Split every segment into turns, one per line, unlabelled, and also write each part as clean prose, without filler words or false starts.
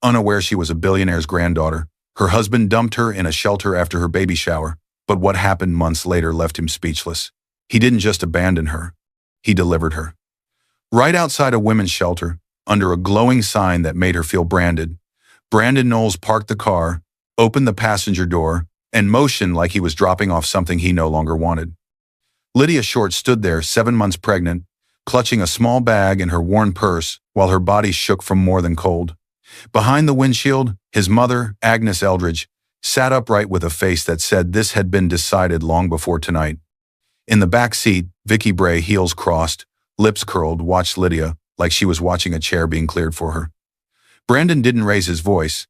unaware she was a billionaire's granddaughter. Her husband dumped her in a shelter after her baby shower, but what happened months later left him speechless. He didn't just abandon her, he delivered her. Right outside a women's shelter, under a glowing sign that made her feel branded, Brandon Knowles parked the car, opened the passenger door, and motioned like he was dropping off something he no longer wanted. Lydia Short stood there, 7 months pregnant, clutching a small bag in her worn purse while her body shook from more than cold. Behind the windshield, his mother, Agnes Eldridge, sat upright with a face that said this had been decided long before tonight. In the back seat, Vicky Bray, heels crossed, lips curled, watched Lydia like she was watching a chair being cleared for her. Brandon didn't raise his voice.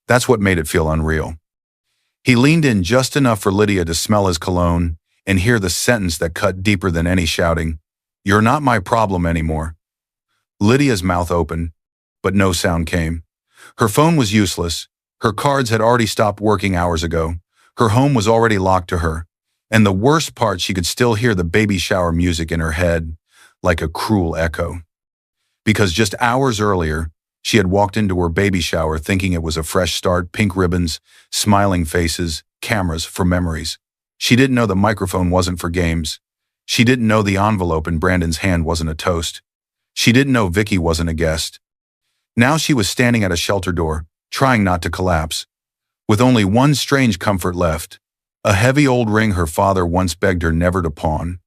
That's what made it feel unreal. He leaned in just enough for Lydia to smell his cologne and hear the sentence that cut deeper than any shouting. "You're not my problem anymore." Lydia's mouth opened, but no sound came. Her phone was useless. Her cards had already stopped working hours ago. Her home was already locked to her. And the worst part, she could still hear the baby shower music in her head, like a cruel echo. Because just hours earlier, she had walked into her baby shower thinking it was a fresh start, pink ribbons, smiling faces, cameras for memories. She didn't know the microphone wasn't for games. She didn't know the envelope in Brandon's hand wasn't a toast. She didn't know Vicky wasn't a guest. Now she was standing at a shelter door, trying not to collapse, with only one strange comfort left, a heavy old ring her father once begged her never to pawn.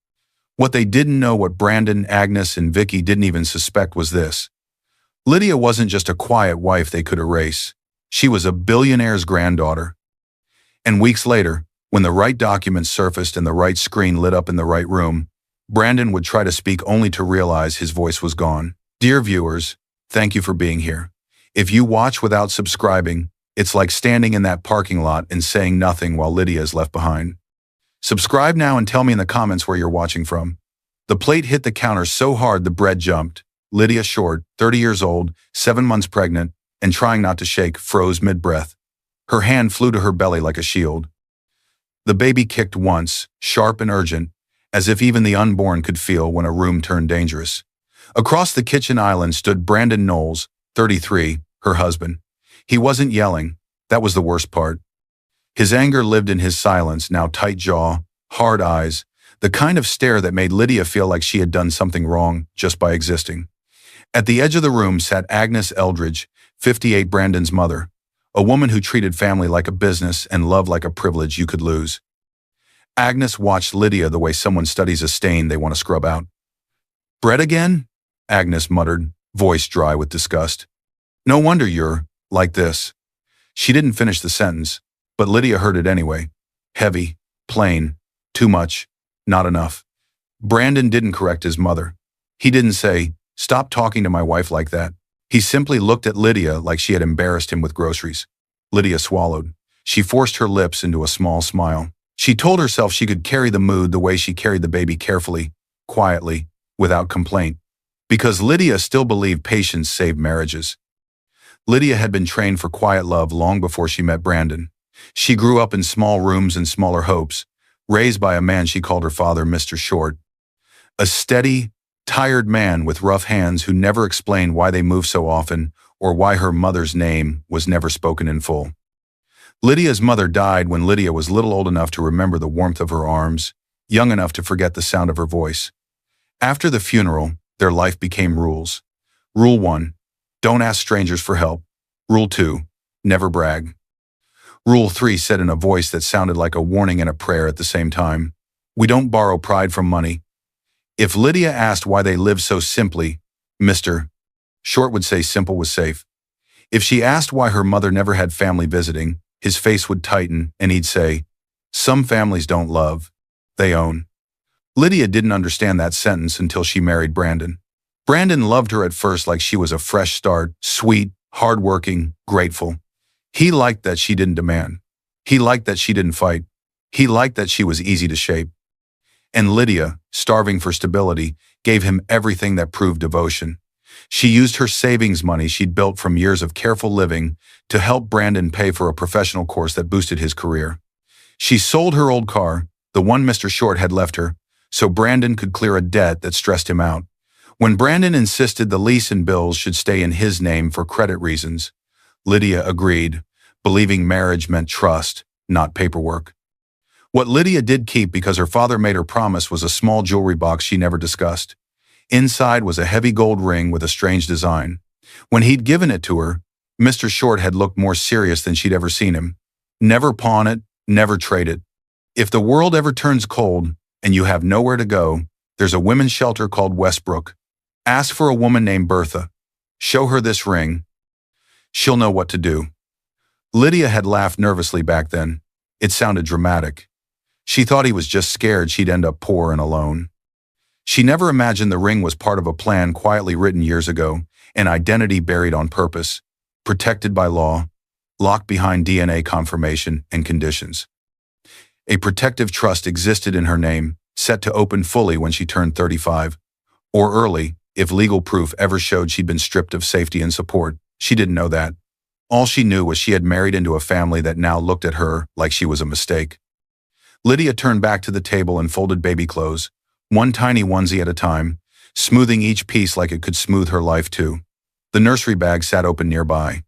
What they didn't know, what Brandon, Agnes, and Vicky didn't even suspect, was this. Lydia wasn't just a quiet wife they could erase. She was a billionaire's granddaughter. And weeks later, when the right documents surfaced and the right screen lit up in the right room, Brandon would try to speak only to realize his voice was gone. Dear viewers, thank you for being here. If you watch without subscribing, it's like standing in that parking lot and saying nothing while Lydia is left behind. Subscribe now and tell me in the comments where you're watching from. The plate hit the counter so hard the bread jumped. Lydia Short, 30 years old, 7 months pregnant, and trying not to shake, froze mid-breath. Her hand flew to her belly like a shield. The baby kicked once, sharp and urgent, as if even the unborn could feel when a room turned dangerous. Across the kitchen island stood Brandon Knowles, 33, her husband. He wasn't yelling. That was the worst part. His anger lived in his silence, now tight jaw, hard eyes, the kind of stare that made Lydia feel like she had done something wrong just by existing. At the edge of the room sat Agnes Eldridge, 58, Brandon's mother, a woman who treated family like a business and love like a privilege you could lose. Agnes watched Lydia the way someone studies a stain they want to scrub out. "Bread again?" Agnes muttered, voice dry with disgust. "No wonder you're like this." She didn't finish the sentence, but Lydia heard it anyway. Heavy, plain, too much, not enough. Brandon didn't correct his mother. He didn't say, "Stop talking to my wife like that." He simply looked at Lydia like she had embarrassed him with groceries. Lydia swallowed. She forced her lips into a small smile. She told herself she could carry the mood the way she carried the baby, carefully, quietly, without complaint. Because Lydia still believed patience saved marriages. Lydia had been trained for quiet love long before she met Brandon. She grew up in small rooms and smaller hopes, raised by a man she called her father, Mr. Short. A steady, tired man with rough hands who never explained why they moved so often or why her mother's name was never spoken in full. Lydia's mother died when Lydia was little old enough to remember the warmth of her arms, young enough to forget the sound of her voice. After the funeral, their life became rules. Rule 1, don't ask strangers for help. Rule 2, never brag. Rule 3 said in a voice that sounded like a warning and a prayer at the same time, we don't borrow pride from money. If Lydia asked why they lived so simply, Mr. Short would say simple was safe. If she asked why her mother never had family visiting, his face would tighten and he'd say, some families don't love, they own. Lydia didn't understand that sentence until she married Brandon. Brandon loved her at first like she was a fresh start, sweet, hardworking, grateful. He liked that she didn't demand. He liked that she didn't fight. He liked that she was easy to shape. And Lydia, starving for stability, gave him everything that proved devotion. She used her savings money she'd built from years of careful living to help Brandon pay for a professional course that boosted his career. She sold her old car, the one Mr. Short had left her, so Brandon could clear a debt that stressed him out. When Brandon insisted the lease and bills should stay in his name for credit reasons, Lydia agreed, believing marriage meant trust, not paperwork. What Lydia did keep because her father made her promise was a small jewelry box she never discussed. Inside was a heavy gold ring with a strange design. When he'd given it to her, Mr. Short had looked more serious than she'd ever seen him. Never pawn it, never trade it. If the world ever turns cold and you have nowhere to go, there's a women's shelter called Westbrook. Ask for a woman named Bertha. Show her this ring. She'll know what to do. Lydia had laughed nervously back then. It sounded dramatic. She thought he was just scared she'd end up poor and alone. She never imagined the ring was part of a plan quietly written years ago, an identity buried on purpose, protected by law, locked behind DNA confirmation and conditions. A protective trust existed in her name, set to open fully when she turned 35, or early, if legal proof ever showed she'd been stripped of safety and support. She didn't know that. All she knew was she had married into a family that now looked at her like she was a mistake. Lydia turned back to the table and folded baby clothes, one tiny onesie at a time, smoothing each piece like it could smooth her life too. The nursery bag sat open nearby.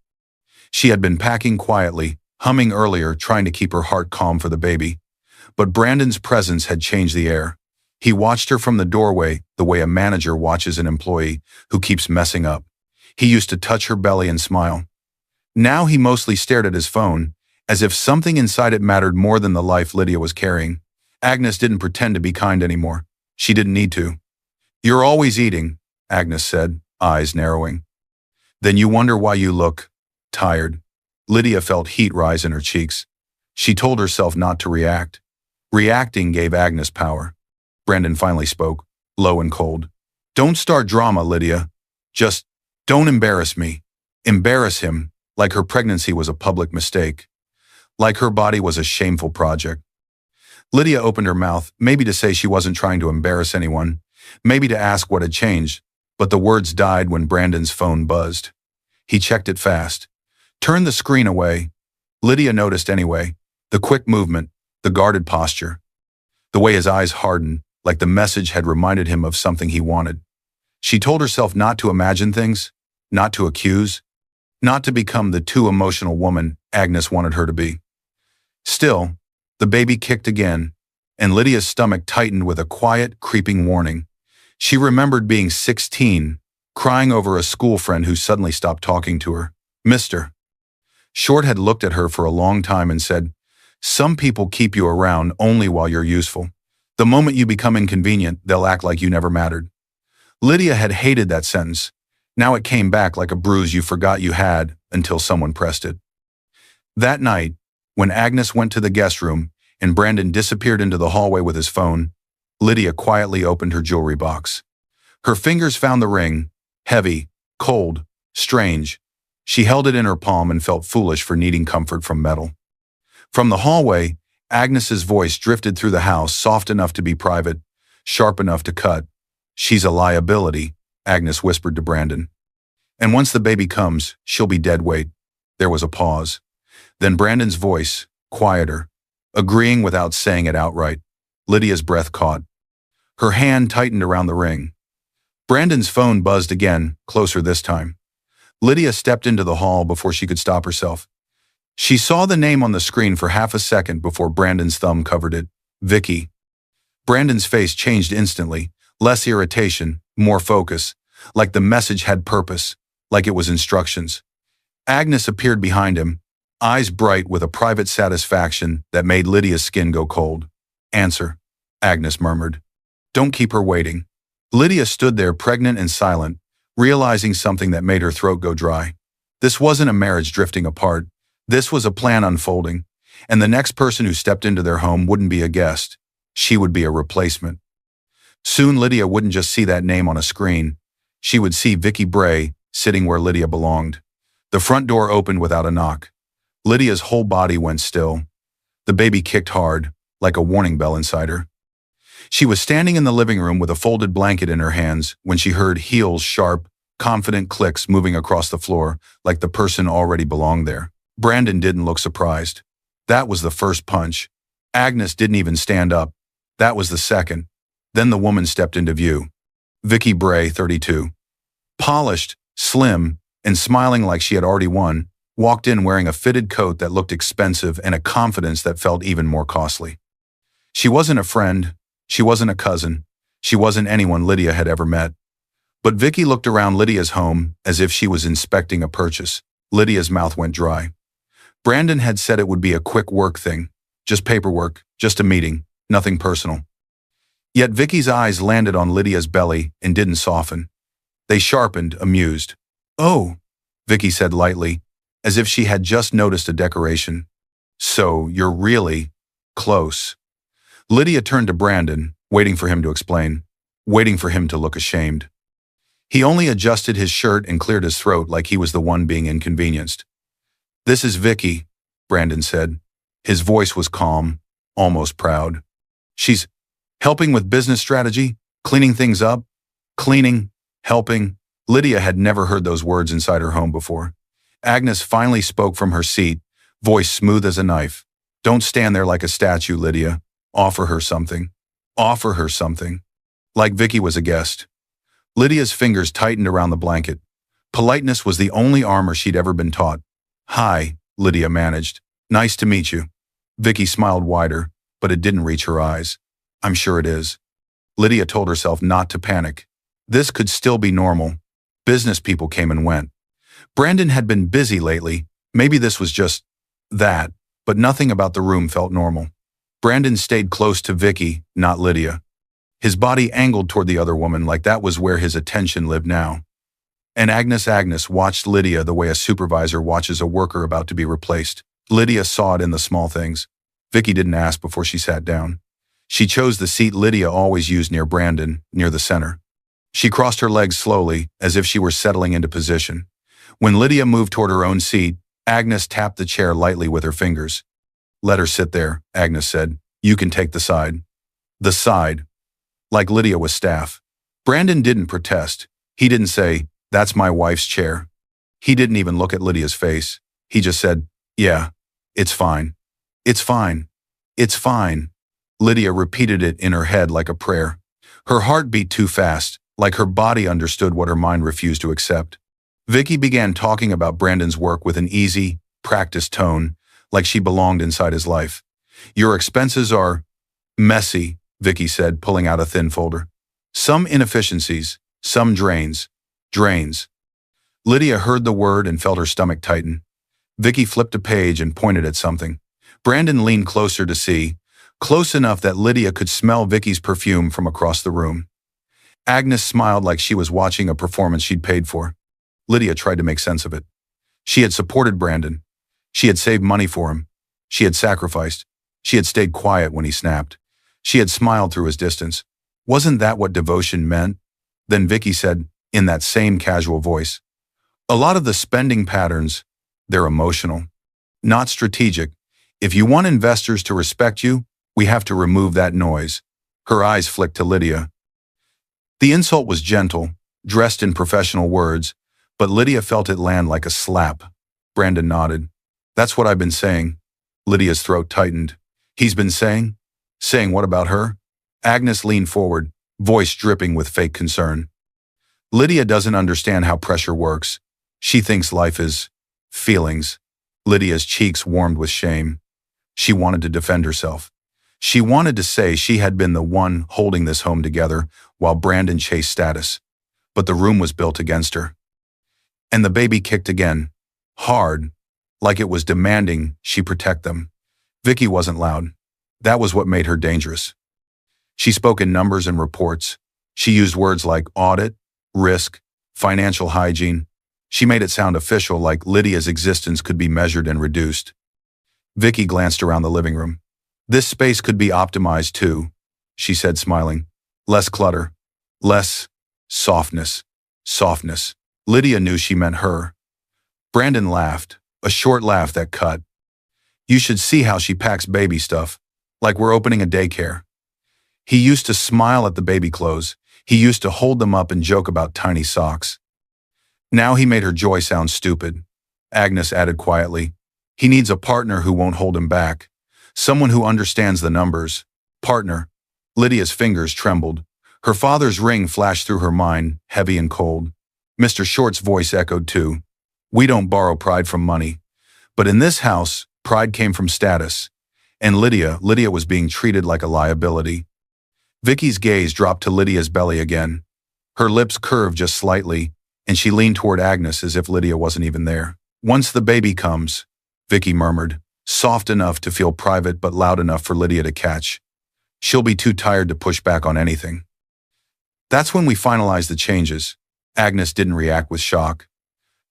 She had been packing quietly, humming earlier, trying to keep her heart calm for the baby. But Brandon's presence had changed the air. He watched her from the doorway the way a manager watches an employee who keeps messing up. He used to touch her belly and smile. Now he mostly stared at his phone, as if something inside it mattered more than the life Lydia was carrying. Agnes didn't pretend to be kind anymore. She didn't need to. "You're always eating," Agnes said, eyes narrowing. "Then you wonder why you look tired." Lydia felt heat rise in her cheeks. She told herself not to react. Reacting gave Agnes power. Brandon finally spoke, low and cold. "Don't start drama, Lydia. Just don't embarrass me." Embarrass him, like her pregnancy was a public mistake. Like her body was a shameful project. Lydia opened her mouth, maybe to say she wasn't trying to embarrass anyone, maybe to ask what had changed, but the words died when Brandon's phone buzzed. He checked it fast. Turned the screen away. Lydia noticed anyway, the quick movement, the guarded posture, the way his eyes hardened, like the message had reminded him of something he wanted. She told herself not to imagine things, not to accuse, not to become the too emotional woman Agnes wanted her to be. Still, the baby kicked again, and Lydia's stomach tightened with a quiet, creeping warning. She remembered being 16, crying over a school friend who suddenly stopped talking to her. "Mr. Short had looked at her for a long time and said, "Some people keep you around only while you're useful. The moment you become inconvenient, they'll act like you never mattered." Lydia had hated that sentence. Now it came back like a bruise you forgot you had until someone pressed it. That night, when Agnes went to the guest room and Brandon disappeared into the hallway with his phone, Lydia quietly opened her jewelry box. Her fingers found the ring, heavy, cold, strange. She held it in her palm and felt foolish for needing comfort from metal. From the hallway, Agnes's voice drifted through the house, soft enough to be private, sharp enough to cut. "She's a liability," Agnes whispered to Brandon. "And once the baby comes, she'll be dead weight." There was a pause. Then Brandon's voice, quieter, agreeing without saying it outright. Lydia's breath caught. Her hand tightened around the ring. Brandon's phone buzzed again, closer this time. Lydia stepped into the hall before she could stop herself. She saw the name on the screen for half a second before Brandon's thumb covered it. Vicky. Brandon's face changed instantly, less irritation, more focus, like the message had purpose, like it was instructions. Agnes appeared behind him, eyes bright with a private satisfaction that made Lydia's skin go cold. "Answer," Agnes murmured. "Don't keep her waiting." Lydia stood there pregnant and silent, realizing something that made her throat go dry. This wasn't a marriage drifting apart. This was a plan unfolding, and the next person who stepped into their home wouldn't be a guest. She would be a replacement. Soon Lydia wouldn't just see that name on a screen. She would see Vicky Bray sitting where Lydia belonged. The front door opened without a knock. Lydia's whole body went still. The baby kicked hard, like a warning bell inside her. She was standing in the living room with a folded blanket in her hands when she heard heels, sharp, confident clicks moving across the floor, like the person already belonged there. Brandon didn't look surprised. That was the first punch. Agnes didn't even stand up. That was the second. Then the woman stepped into view. Vicky Bray, 32. Polished, slim, and smiling like she had already won, walked in wearing a fitted coat that looked expensive and a confidence that felt even more costly. She wasn't a friend, she wasn't a cousin, she wasn't anyone Lydia had ever met. But Vicky looked around Lydia's home as if she was inspecting a purchase. Lydia's mouth went dry. Brandon had said it would be a quick work thing, just paperwork, just a meeting, nothing personal. Yet Vicky's eyes landed on Lydia's belly and didn't soften. They sharpened, amused. "Oh," Vicky said lightly, as if she had just noticed a decoration. "So, you're really close." Lydia turned to Brandon, waiting for him to explain, waiting for him to look ashamed. He only adjusted his shirt and cleared his throat like he was the one being inconvenienced. "This is Vicky," Brandon said. His voice was calm, almost proud. "She's helping with business strategy, cleaning things up, cleaning, helping." Lydia had never heard those words inside her home before. Agnes finally spoke from her seat, voice smooth as a knife. "Don't stand there like a statue, Lydia. Offer her something. Offer her something." Like Vicky was a guest. Lydia's fingers tightened around the blanket. Politeness was the only armor she'd ever been taught. "Hi," Lydia managed. "Nice to meet you." Vicky smiled wider, but it didn't reach her eyes. "I'm sure it is." Lydia told herself not to panic. This could still be normal. Business people came and went. Brandon had been busy lately. Maybe this was just that, but nothing about the room felt normal. Brandon stayed close to Vicky, not Lydia. His body angled toward the other woman like that was where his attention lived now. And Agnes watched Lydia the way a supervisor watches a worker about to be replaced. Lydia saw it in the small things. Vicky didn't ask before she sat down. She chose the seat Lydia always used near Brandon, near the center. She crossed her legs slowly, as if she were settling into position. When Lydia moved toward her own seat, Agnes tapped the chair lightly with her fingers. "Let her sit there," Agnes said. "You can take the side." The side. Like Lydia was staff. Brandon didn't protest. He didn't say, "That's my wife's chair." He didn't even look at Lydia's face. He just said, "Yeah, it's fine. It's fine. It's fine." Lydia repeated it in her head like a prayer. Her heart beat too fast, like her body understood what her mind refused to accept. Vicky began talking about Brandon's work with an easy, practiced tone, like she belonged inside his life. "Your expenses are messy," Vicky said, pulling out a thin folder. "Some inefficiencies, some drains. Lydia heard the word and felt her stomach tighten. Vicky flipped a page and pointed at something. Brandon leaned closer to see, close enough that Lydia could smell Vicky's perfume from across the room. Agnes smiled like she was watching a performance she'd paid for. Lydia tried to make sense of it. She had supported Brandon. She had saved money for him. She had sacrificed. She had stayed quiet when he snapped. She had smiled through his distance. Wasn't that what devotion meant? Then Vicky said, in that same casual voice, "A lot of the spending patterns, they're emotional, not strategic. If you want investors to respect you, we have to remove that noise." Her eyes flicked to Lydia. The insult was gentle, dressed in professional words, but Lydia felt it land like a slap. Brandon nodded. "That's what I've been saying." Lydia's throat tightened. "He's been saying? Saying what about her?" Agnes leaned forward, voice dripping with fake concern. "Lydia doesn't understand how pressure works. She thinks life is feelings." Lydia's cheeks warmed with shame. She wanted to defend herself. She wanted to say she had been the one holding this home together while Brandon chased status. But the room was built against her. And the baby kicked again, hard, like it was demanding she protect them. Vicky wasn't loud. That was what made her dangerous. She spoke in numbers and reports. She used words like audit, risk, financial hygiene. She made it sound official, like Lydia's existence could be measured and reduced. Vicky glanced around the living room. "This space could be optimized too," she said, smiling. "Less clutter, less softness. Lydia knew she meant her. Brandon laughed, a short laugh that cut. "You should see how she packs baby stuff, like we're opening a daycare." He used to smile at the baby clothes. He used to hold them up and joke about tiny socks. Now he made her joy sound stupid. Agnes added quietly, "He needs a partner who won't hold him back. Someone who understands the numbers." Partner. Lydia's fingers trembled. Her father's ring flashed through her mind, heavy and cold. Mr. Short's voice echoed too. "We don't borrow pride from money. But in this house, pride came from status. And Lydia was being treated like a liability. Vicky's gaze dropped to Lydia's belly again. Her lips curved just slightly, and she leaned toward Agnes as if Lydia wasn't even there. "Once the baby comes," Vicky murmured, soft enough to feel private but loud enough for Lydia to catch. "She'll be too tired to push back on anything." "That's when we finalize the changes." Agnes didn't react with shock.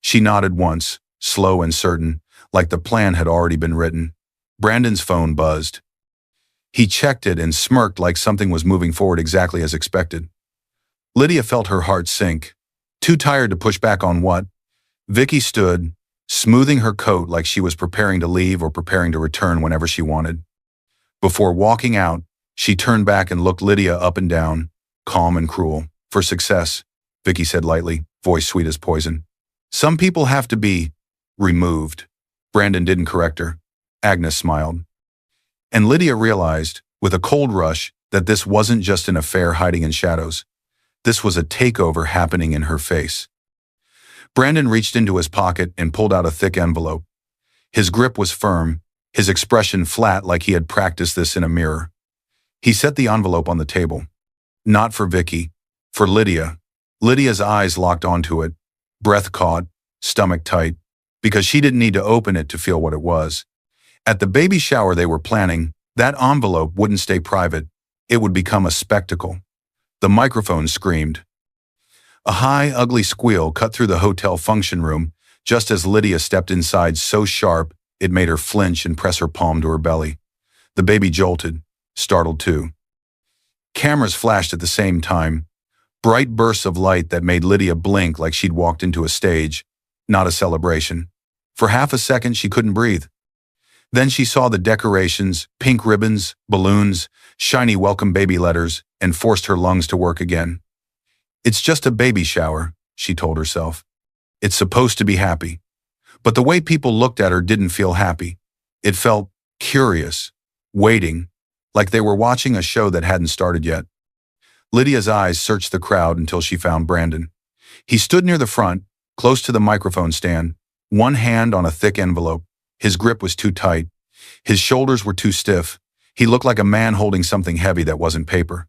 She nodded once, slow and certain, like the plan had already been written. Brandon's phone buzzed. He checked it and smirked like something was moving forward exactly as expected. Lydia felt her heart sink. Too tired to push back on what? Vicky stood, smoothing her coat like she was preparing to leave or preparing to return whenever she wanted. Before walking out, she turned back and looked Lydia up and down, calm and cruel. "For success," Vicky said lightly, voice sweet as poison. "Some people have to be removed." Brandon didn't correct her. Agnes smiled. And Lydia realized, with a cold rush, that this wasn't just an affair hiding in shadows. This was a takeover happening in her face. Brandon reached into his pocket and pulled out a thick envelope. His grip was firm, his expression flat like he had practiced this in a mirror. He set the envelope on the table. Not for Vicky, for Lydia. Lydia's eyes locked onto it, breath caught, stomach tight, because she didn't need to open it to feel what it was. At the baby shower they were planning, that envelope wouldn't stay private. It would become a spectacle. The microphone screamed. A high, ugly squeal cut through the hotel function room just as Lydia stepped inside, so sharp it made her flinch and press her palm to her belly. The baby jolted, startled too. Cameras flashed at the same time, bright bursts of light that made Lydia blink like she'd walked into a stage, not a celebration. For half a second she couldn't breathe. Then she saw the decorations, pink ribbons, balloons, shiny welcome baby letters, and forced her lungs to work again. "It's just a baby shower," she told herself. "It's supposed to be happy." But the way people looked at her didn't feel happy. It felt curious, waiting, like they were watching a show that hadn't started yet. Lydia's eyes searched the crowd until she found Brandon. He stood near the front, close to the microphone stand, one hand on a thick envelope. His grip was too tight. His shoulders were too stiff. He looked like a man holding something heavy that wasn't paper.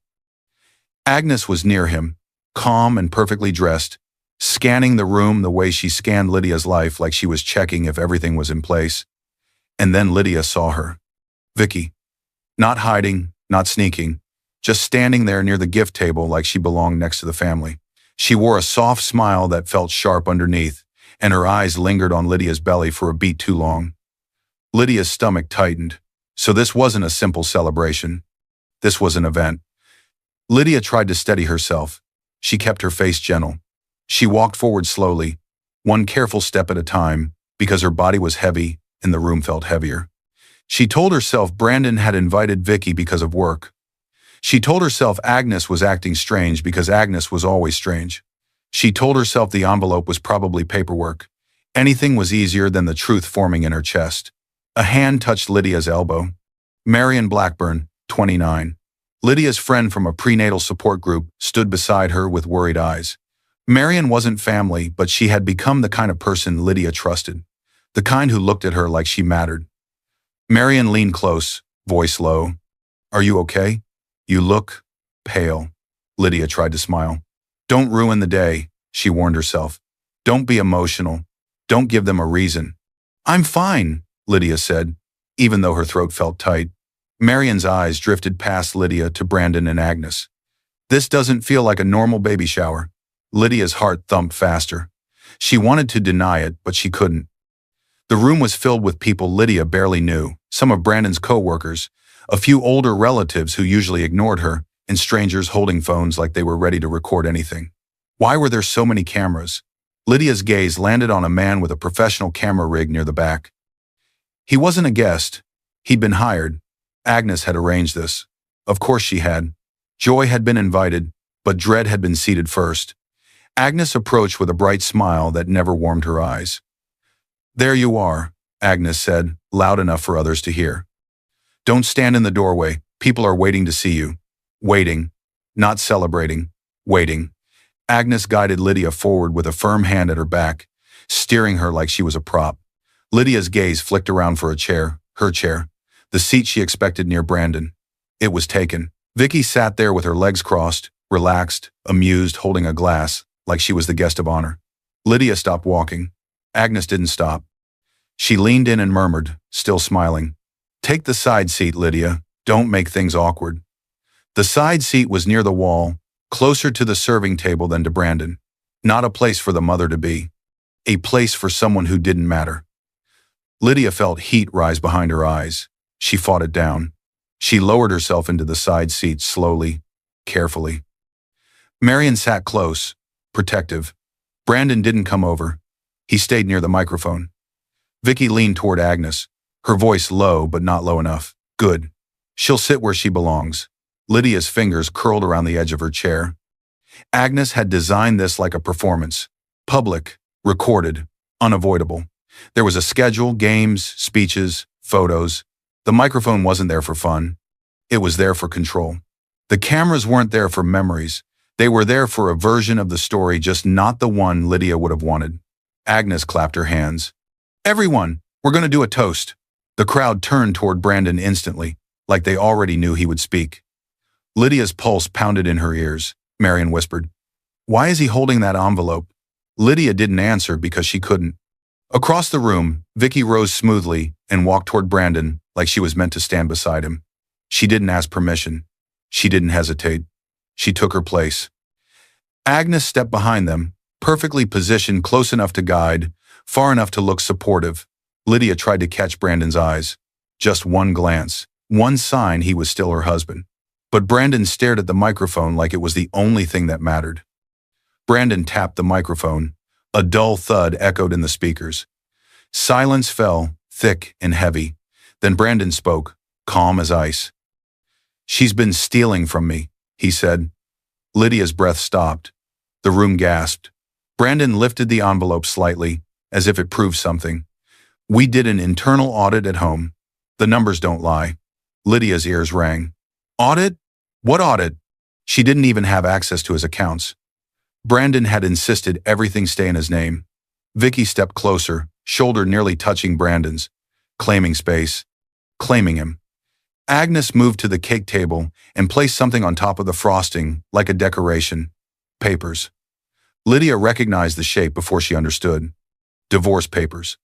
Agnes was near him, calm and perfectly dressed, scanning the room the way she scanned Lydia's life, like she was checking if everything was in place. And then Lydia saw her. Vicky. Not hiding, not sneaking, just standing there near the gift table like she belonged next to the family. She wore a soft smile that felt sharp underneath, and her eyes lingered on Lydia's belly for a beat too long. Lydia's stomach tightened. So this wasn't a simple celebration. This was an event. Lydia tried to steady herself. She kept her face gentle. She walked forward slowly, one careful step at a time, because her body was heavy and the room felt heavier. She told herself Brandon had invited Vicky because of work. She told herself Agnes was acting strange because Agnes was always strange. She told herself the envelope was probably paperwork. Anything was easier than the truth forming in her chest. A hand touched Lydia's elbow. Marion Blackburn, 29. Lydia's friend from a prenatal support group stood beside her with worried eyes. Marion wasn't family, but she had become the kind of person Lydia trusted, the kind who looked at her like she mattered. Marion leaned close, voice low. "Are you okay? You look pale." Lydia tried to smile. "Don't ruin the day," she warned herself. "Don't be emotional. Don't give them a reason." "I'm fine," Lydia said, even though her throat felt tight. Marion's eyes drifted past Lydia to Brandon and Agnes. "This doesn't feel like a normal baby shower." Lydia's heart thumped faster. She wanted to deny it, but she couldn't. The room was filled with people Lydia barely knew, some of Brandon's co-workers, a few older relatives who usually ignored her, and strangers holding phones like they were ready to record anything. Why were there so many cameras? Lydia's gaze landed on a man with a professional camera rig near the back. He wasn't a guest. He'd been hired. Agnes had arranged this. Of course she had. Joy had been invited, but dread had been seated first. Agnes approached with a bright smile that never warmed her eyes. "There you are," Agnes said, loud enough for others to hear. "Don't stand in the doorway. People are waiting to see you." Waiting. Not celebrating. Waiting. Agnes guided Lydia forward with a firm hand at her back, steering her like she was a prop. Lydia's gaze flicked around for a chair, her chair, the seat she expected near Brandon. It was taken. Vicky sat there with her legs crossed, relaxed, amused, holding a glass, like she was the guest of honor. Lydia stopped walking. Agnes didn't stop. She leaned in and murmured, still smiling, "Take the side seat, Lydia. Don't make things awkward." The side seat was near the wall, closer to the serving table than to Brandon. Not a place for the mother to be. A place for someone who didn't matter. Lydia felt heat rise behind her eyes. She fought it down. She lowered herself into the side seat slowly, carefully. Marion sat close, protective. Brandon didn't come over. He stayed near the microphone. Vicky leaned toward Agnes, her voice low but not low enough. "Good. She'll sit where she belongs." Lydia's fingers curled around the edge of her chair. Agnes had designed this like a performance. Public, recorded, unavoidable. There was a schedule, games, speeches, photos. The microphone wasn't there for fun. It was there for control. The cameras weren't there for memories. They were there for a version of the story, just not the one Lydia would have wanted. Agnes clapped her hands. "Everyone, we're going to do a toast." The crowd turned toward Brandon instantly, like they already knew he would speak. Lydia's pulse pounded in her ears. Marion whispered, "Why is he holding that envelope?" Lydia didn't answer because she couldn't. Across the room, Vicky rose smoothly and walked toward Brandon like she was meant to stand beside him. She didn't ask permission. She didn't hesitate. She took her place. Agnes stepped behind them, perfectly positioned, close enough to guide, far enough to look supportive. Lydia tried to catch Brandon's eyes. Just one glance, one sign he was still her husband. But Brandon stared at the microphone like it was the only thing that mattered. Brandon tapped the microphone. A dull thud echoed in the speakers. Silence fell, thick and heavy. Then Brandon spoke, calm as ice. "She's been stealing from me," he said. Lydia's breath stopped. The room gasped. Brandon lifted the envelope slightly, as if it proved something. "We did an internal audit at home. The numbers don't lie." Lydia's ears rang. "Audit? What audit?" She didn't even have access to his accounts. Brandon had insisted everything stay in his name. Vicky stepped closer, shoulder nearly touching Brandon's, claiming space, claiming him. Agnes moved to the cake table and placed something on top of the frosting, like a decoration. Papers. Lydia recognized the shape before she understood. Divorce papers.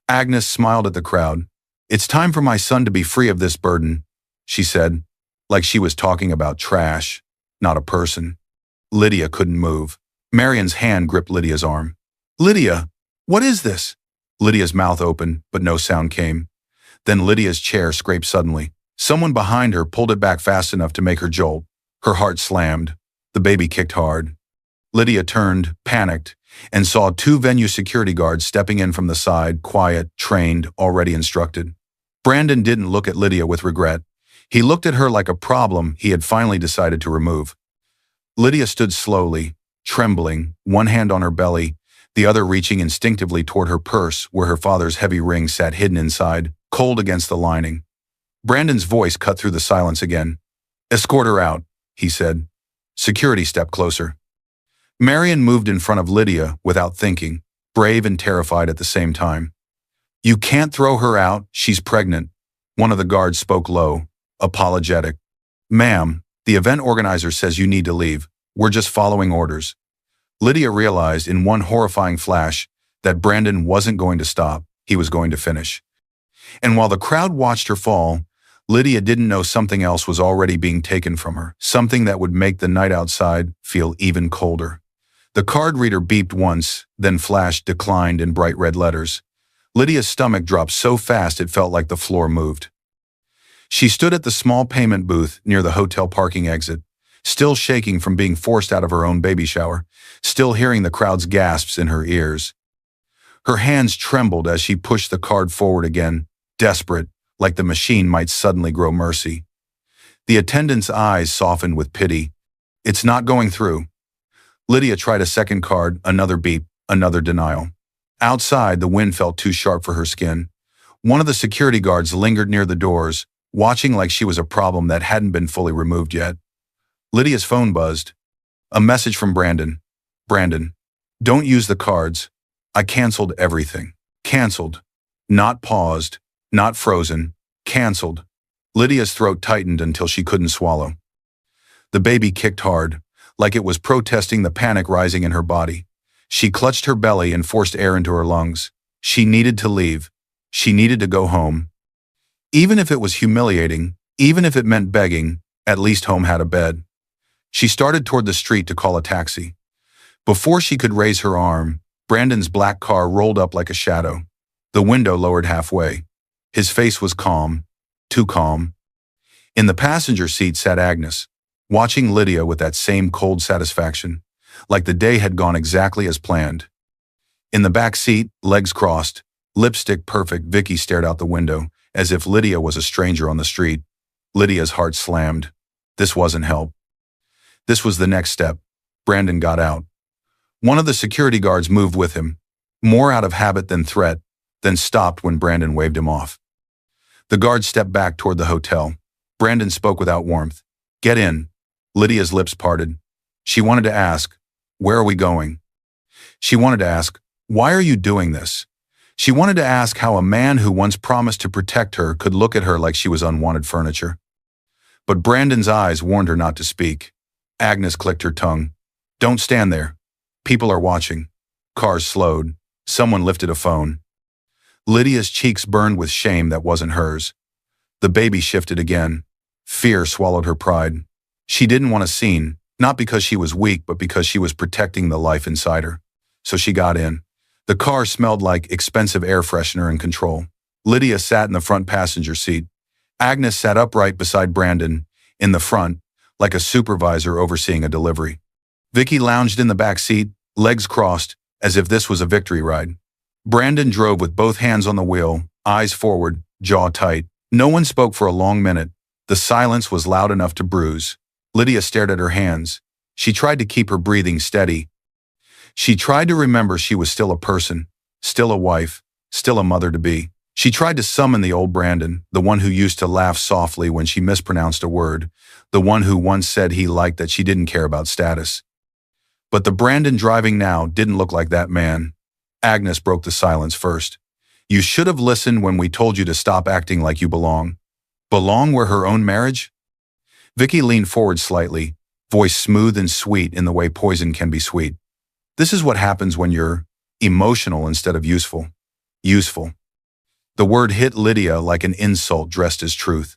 Agnes smiled at the crowd. "It's time for my son to be free of this burden," she said, like she was talking about trash, not a person. Lydia couldn't move. Marion's hand gripped Lydia's arm. "Lydia, what is this?" Lydia's mouth opened, but no sound came. Then Lydia's chair scraped suddenly. Someone behind her pulled it back fast enough to make her jolt. Her heart slammed. The baby kicked hard. Lydia turned, panicked, and saw two venue security guards stepping in from the side, quiet, trained, already instructed. Brandon didn't look at Lydia with regret. He looked at her like a problem he had finally decided to remove. Lydia stood slowly, trembling, one hand on her belly, the other reaching instinctively toward her purse where her father's heavy ring sat hidden inside, cold against the lining. Brandon's voice cut through the silence again. "Escort her out," he said. Security stepped closer. Marion moved in front of Lydia without thinking, brave and terrified at the same time. "You can't throw her out, she's pregnant." One of the guards spoke low, apologetic. "Ma'am, the event organizer says you need to leave. We're just following orders." Lydia realized in one horrifying flash that Brandon wasn't going to stop, he was going to finish. And while the crowd watched her fall, Lydia didn't know something else was already being taken from her, something that would make the night outside feel even colder. The card reader beeped once, then flashed declined in bright red letters. Lydia's stomach dropped so fast it felt like the floor moved. She stood at the small payment booth near the hotel parking exit, still shaking from being forced out of her own baby shower, still hearing the crowd's gasps in her ears. Her hands trembled as she pushed the card forward again, desperate, like the machine might suddenly grow mercy. The attendant's eyes softened with pity. "It's not going through." Lydia tried a second card, another beep, another denial. Outside, the wind felt too sharp for her skin. One of the security guards lingered near the doors, watching like she was a problem that hadn't been fully removed yet. Lydia's phone buzzed. A message from Brandon. "Brandon, don't use the cards. I canceled everything. Canceled. Not paused, not frozen, canceled. Lydia's throat tightened until she couldn't swallow. The baby kicked hard, like it was protesting the panic rising in her body. She clutched her belly and forced air into her lungs. She needed to leave. She needed to go home. Even if it was humiliating, even if it meant begging, at least home had a bed. She started toward the street to call a taxi. Before she could raise her arm, Brandon's black car rolled up like a shadow. The window lowered halfway. His face was calm, too calm. In the passenger seat sat Agnes, watching Lydia with that same cold satisfaction, like the day had gone exactly as planned. In the back seat, legs crossed, lipstick perfect, Vicky stared out the window, as if Lydia was a stranger on the street. Lydia's heart slammed. This wasn't help. This was the next step. Brandon got out. One of the security guards moved with him, more out of habit than threat, then stopped when Brandon waved him off. The guard stepped back toward the hotel. Brandon spoke without warmth. "Get in." Lydia's lips parted. She wanted to ask, "Where are we going?" She wanted to ask, "Why are you doing this?" She wanted to ask how a man who once promised to protect her could look at her like she was unwanted furniture. But Brandon's eyes warned her not to speak. Agnes clicked her tongue. "Don't stand there. People are watching." Cars slowed. Someone lifted a phone. Lydia's cheeks burned with shame that wasn't hers. The baby shifted again. Fear swallowed her pride. She didn't want a scene, not because she was weak, but because she was protecting the life inside her. So she got in. The car smelled like expensive air freshener and control. Lydia sat in the front passenger seat. Agnes sat upright beside Brandon, in the front, like a supervisor overseeing a delivery. Vicky lounged in the back seat, legs crossed, as if this was a victory ride. Brandon drove with both hands on the wheel, eyes forward, jaw tight. No one spoke for a long minute. The silence was loud enough to bruise. Lydia stared at her hands. She tried to keep her breathing steady. She tried to remember she was still a person, still a wife, still a mother-to-be. She tried to summon the old Brandon, the one who used to laugh softly when she mispronounced a word, the one who once said he liked that she didn't care about status. But the Brandon driving now didn't look like that man. Agnes broke the silence first. "You should have listened when we told you to stop acting like you belong." Belong where her own marriage? Vicky leaned forward slightly, voice smooth and sweet in the way poison can be sweet. "This is what happens when you're emotional instead of useful." Useful. The word hit Lydia like an insult dressed as truth.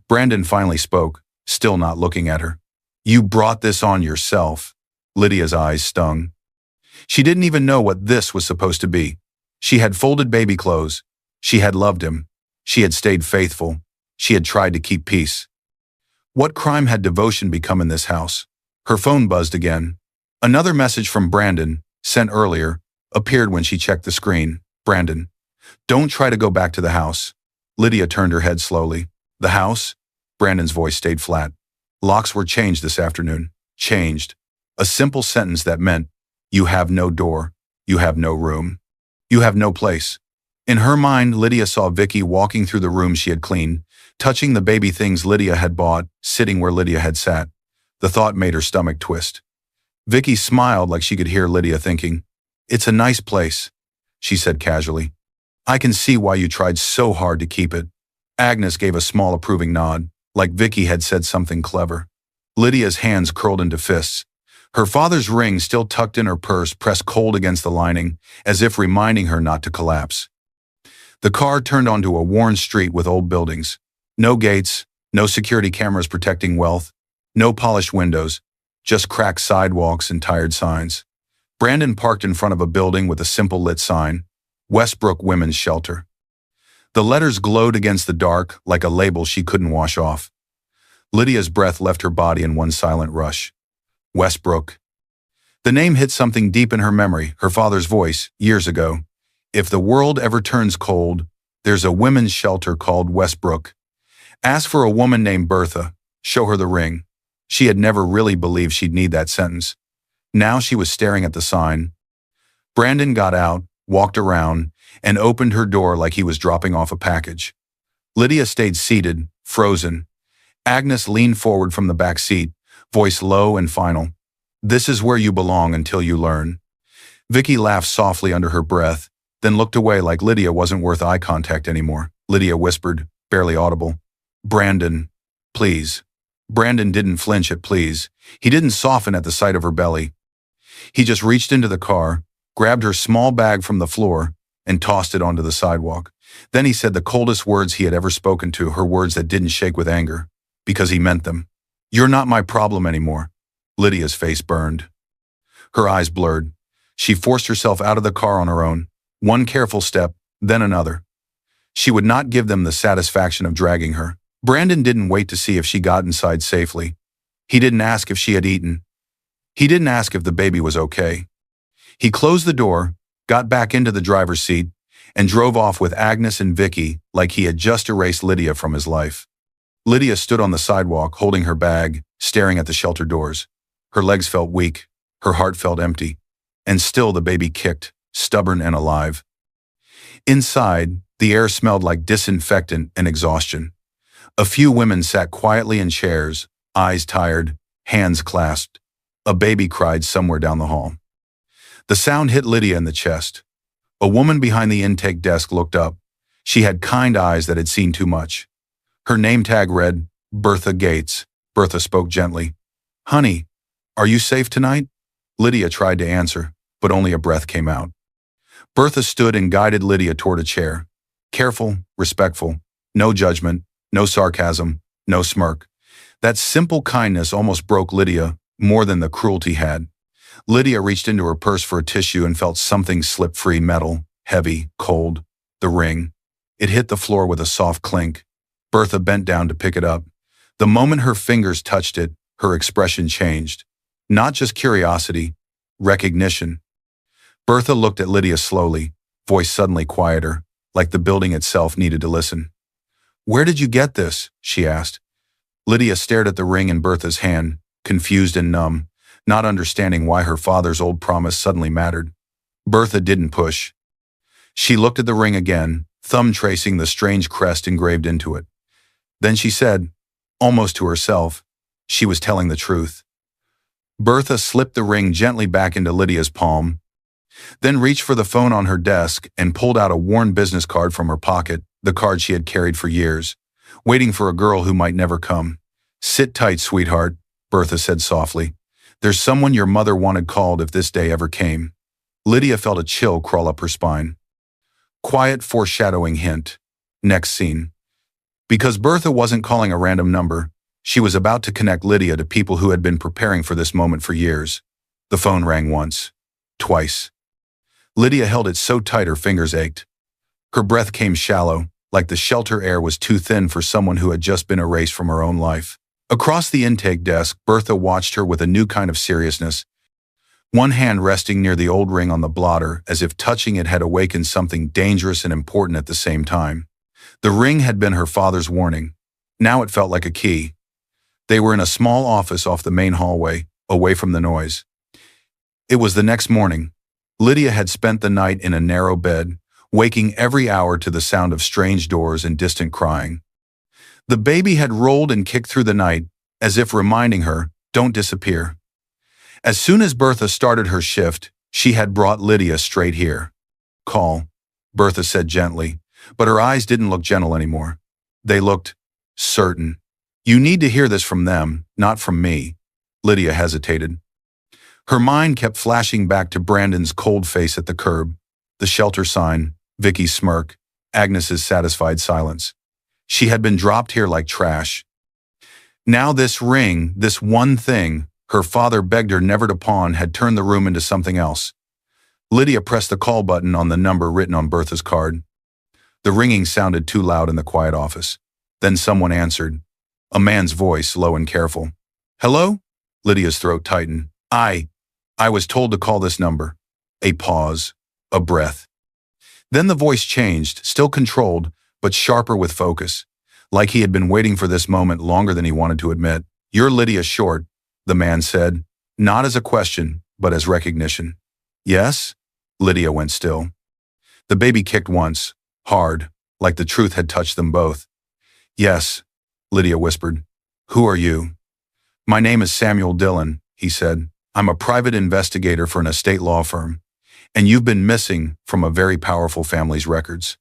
Brandon finally spoke, still not looking at her. "You brought this on yourself." Lydia's eyes stung. She didn't even know what this was supposed to be. She had folded baby clothes. She had loved him. She had stayed faithful. She had tried to keep peace. What crime had devotion become in this house? Her phone buzzed again. Another message from Brandon, sent earlier, appeared when she checked the screen. "Brandon, don't try to go back to the house." Lydia turned her head slowly. "The house?" Brandon's voice stayed flat. "Locks were changed this afternoon." Changed. A simple sentence that meant, you have no door, you have no room, you have no place. In her mind, Lydia saw Vicky walking through the room she had cleaned, touching the baby things Lydia had bought, sitting where Lydia had sat. The thought made her stomach twist. Vicky smiled like she could hear Lydia thinking, "It's a nice place," she said casually. "I can see why you tried so hard to keep it." Agnes gave a small approving nod, like Vicky had said something clever. Lydia's hands curled into fists. Her father's ring, still tucked in her purse, pressed cold against the lining, as if reminding her not to collapse. The car turned onto a worn street with old buildings. No gates, no security cameras protecting wealth, no polished windows, just cracked sidewalks and tired signs. Brandon parked in front of a building with a simple lit sign, Westbrook Women's Shelter. The letters glowed against the dark like a label she couldn't wash off. Lydia's breath left her body in one silent rush. Westbrook. The name hit something deep in her memory, her father's voice, years ago. "If the world ever turns cold, there's a women's shelter called Westbrook. Ask for a woman named Bertha. Show her the ring." She had never really believed she'd need that sentence. Now she was staring at the sign. Brandon got out, walked around, and opened her door like he was dropping off a package. Lydia stayed seated, frozen. Agnes leaned forward from the back seat, voice low and final. "This is where you belong until you learn." Vicky laughed softly under her breath, then looked away like Lydia wasn't worth eye contact anymore. Lydia whispered, barely audible, "Brandon, please." Brandon didn't flinch at please. He didn't soften at the sight of her belly. He just reached into the car, grabbed her small bag from the floor, and tossed it onto the sidewalk. Then he said the coldest words he had ever spoken to her, words that didn't shake with anger, because he meant them. "You're not my problem anymore." Lydia's face burned. Her eyes blurred. She forced herself out of the car on her own. One careful step, then another. She would not give them the satisfaction of dragging her. Brandon didn't wait to see if she got inside safely. He didn't ask if she had eaten. He didn't ask if the baby was okay. He closed the door, got back into the driver's seat, and drove off with Agnes and Vicky like he had just erased Lydia from his life. Lydia stood on the sidewalk, holding her bag, staring at the shelter doors. Her legs felt weak, her heart felt empty, and still the baby kicked, stubborn and alive. Inside, the air smelled like disinfectant and exhaustion. A few women sat quietly in chairs, eyes tired, hands clasped. A baby cried somewhere down the hall. The sound hit Lydia in the chest. A woman behind the intake desk looked up. She had kind eyes that had seen too much. Her name tag read, "Bertha Gates." Bertha spoke gently. "Honey, are you safe tonight?" Lydia tried to answer, but only a breath came out. Bertha stood and guided Lydia toward a chair. Careful, respectful, no judgment, no sarcasm, no smirk. That simple kindness almost broke Lydia more than the cruelty had. Lydia reached into her purse for a tissue and felt something slip free, metal, heavy, cold. The ring. It hit the floor with a soft clink. Bertha bent down to pick it up. The moment her fingers touched it, her expression changed. Not just curiosity, recognition. Bertha looked at Lydia slowly, voice suddenly quieter, like the building itself needed to listen. "Where did you get this?" she asked. Lydia stared at the ring in Bertha's hand, confused and numb, not understanding why her father's old promise suddenly mattered. Bertha didn't push. She looked at the ring again, thumb tracing the strange crest engraved into it. Then she said, almost to herself, she was telling the truth. Bertha slipped the ring gently back into Lydia's palm, then reached for the phone on her desk and pulled out a worn business card from her pocket, the card she had carried for years, waiting for a girl who might never come. "Sit tight, sweetheart," Bertha said softly. "There's someone your mother wanted called if this day ever came." Lydia felt a chill crawl up her spine. Quiet foreshadowing hint. Next scene. Because Bertha wasn't calling a random number, she was about to connect Lydia to people who had been preparing for this moment for years. The phone rang once. Twice. Lydia held it so tight her fingers ached. Her breath came shallow, like the shelter air was too thin for someone who had just been erased from her own life. Across the intake desk, Bertha watched her with a new kind of seriousness, one hand resting near the old ring on the blotter as if touching it had awakened something dangerous and important at the same time. The ring had been her father's warning. Now it felt like a key. They were in a small office off the main hallway, away from the noise. It was the next morning. Lydia had spent the night in a narrow bed, waking every hour to the sound of strange doors and distant crying. The baby had rolled and kicked through the night, as if reminding her, "Don't disappear." As soon as Bertha started her shift, she had brought Lydia straight here. "Call," Bertha said gently, but her eyes didn't look gentle anymore. They looked certain. "You need to hear this from them, not from me." Lydia hesitated. Her mind kept flashing back to Brandon's cold face at the curb, the shelter sign, Vicky's smirk, Agnes's satisfied silence. She had been dropped here like trash. Now this ring, this one thing, her father begged her never to pawn, had turned the room into something else. Lydia pressed the call button on the number written on Bertha's card. The ringing sounded too loud in the quiet office. Then someone answered. A man's voice, low and careful. "Hello?" Lydia's throat tightened. I was told to call this number." A pause. A breath. Then the voice changed, still controlled, but sharper with focus, like he had been waiting for this moment longer than he wanted to admit. "You're Lydia Short," the man said, not as a question, but as recognition. "Yes?" Lydia went still. The baby kicked once, hard, like the truth had touched them both. "Yes," Lydia whispered. "Who are you?" "My name is Samuel Dillon," he said. "I'm a private investigator for an estate law firm. And you've been missing from a very powerful family's records.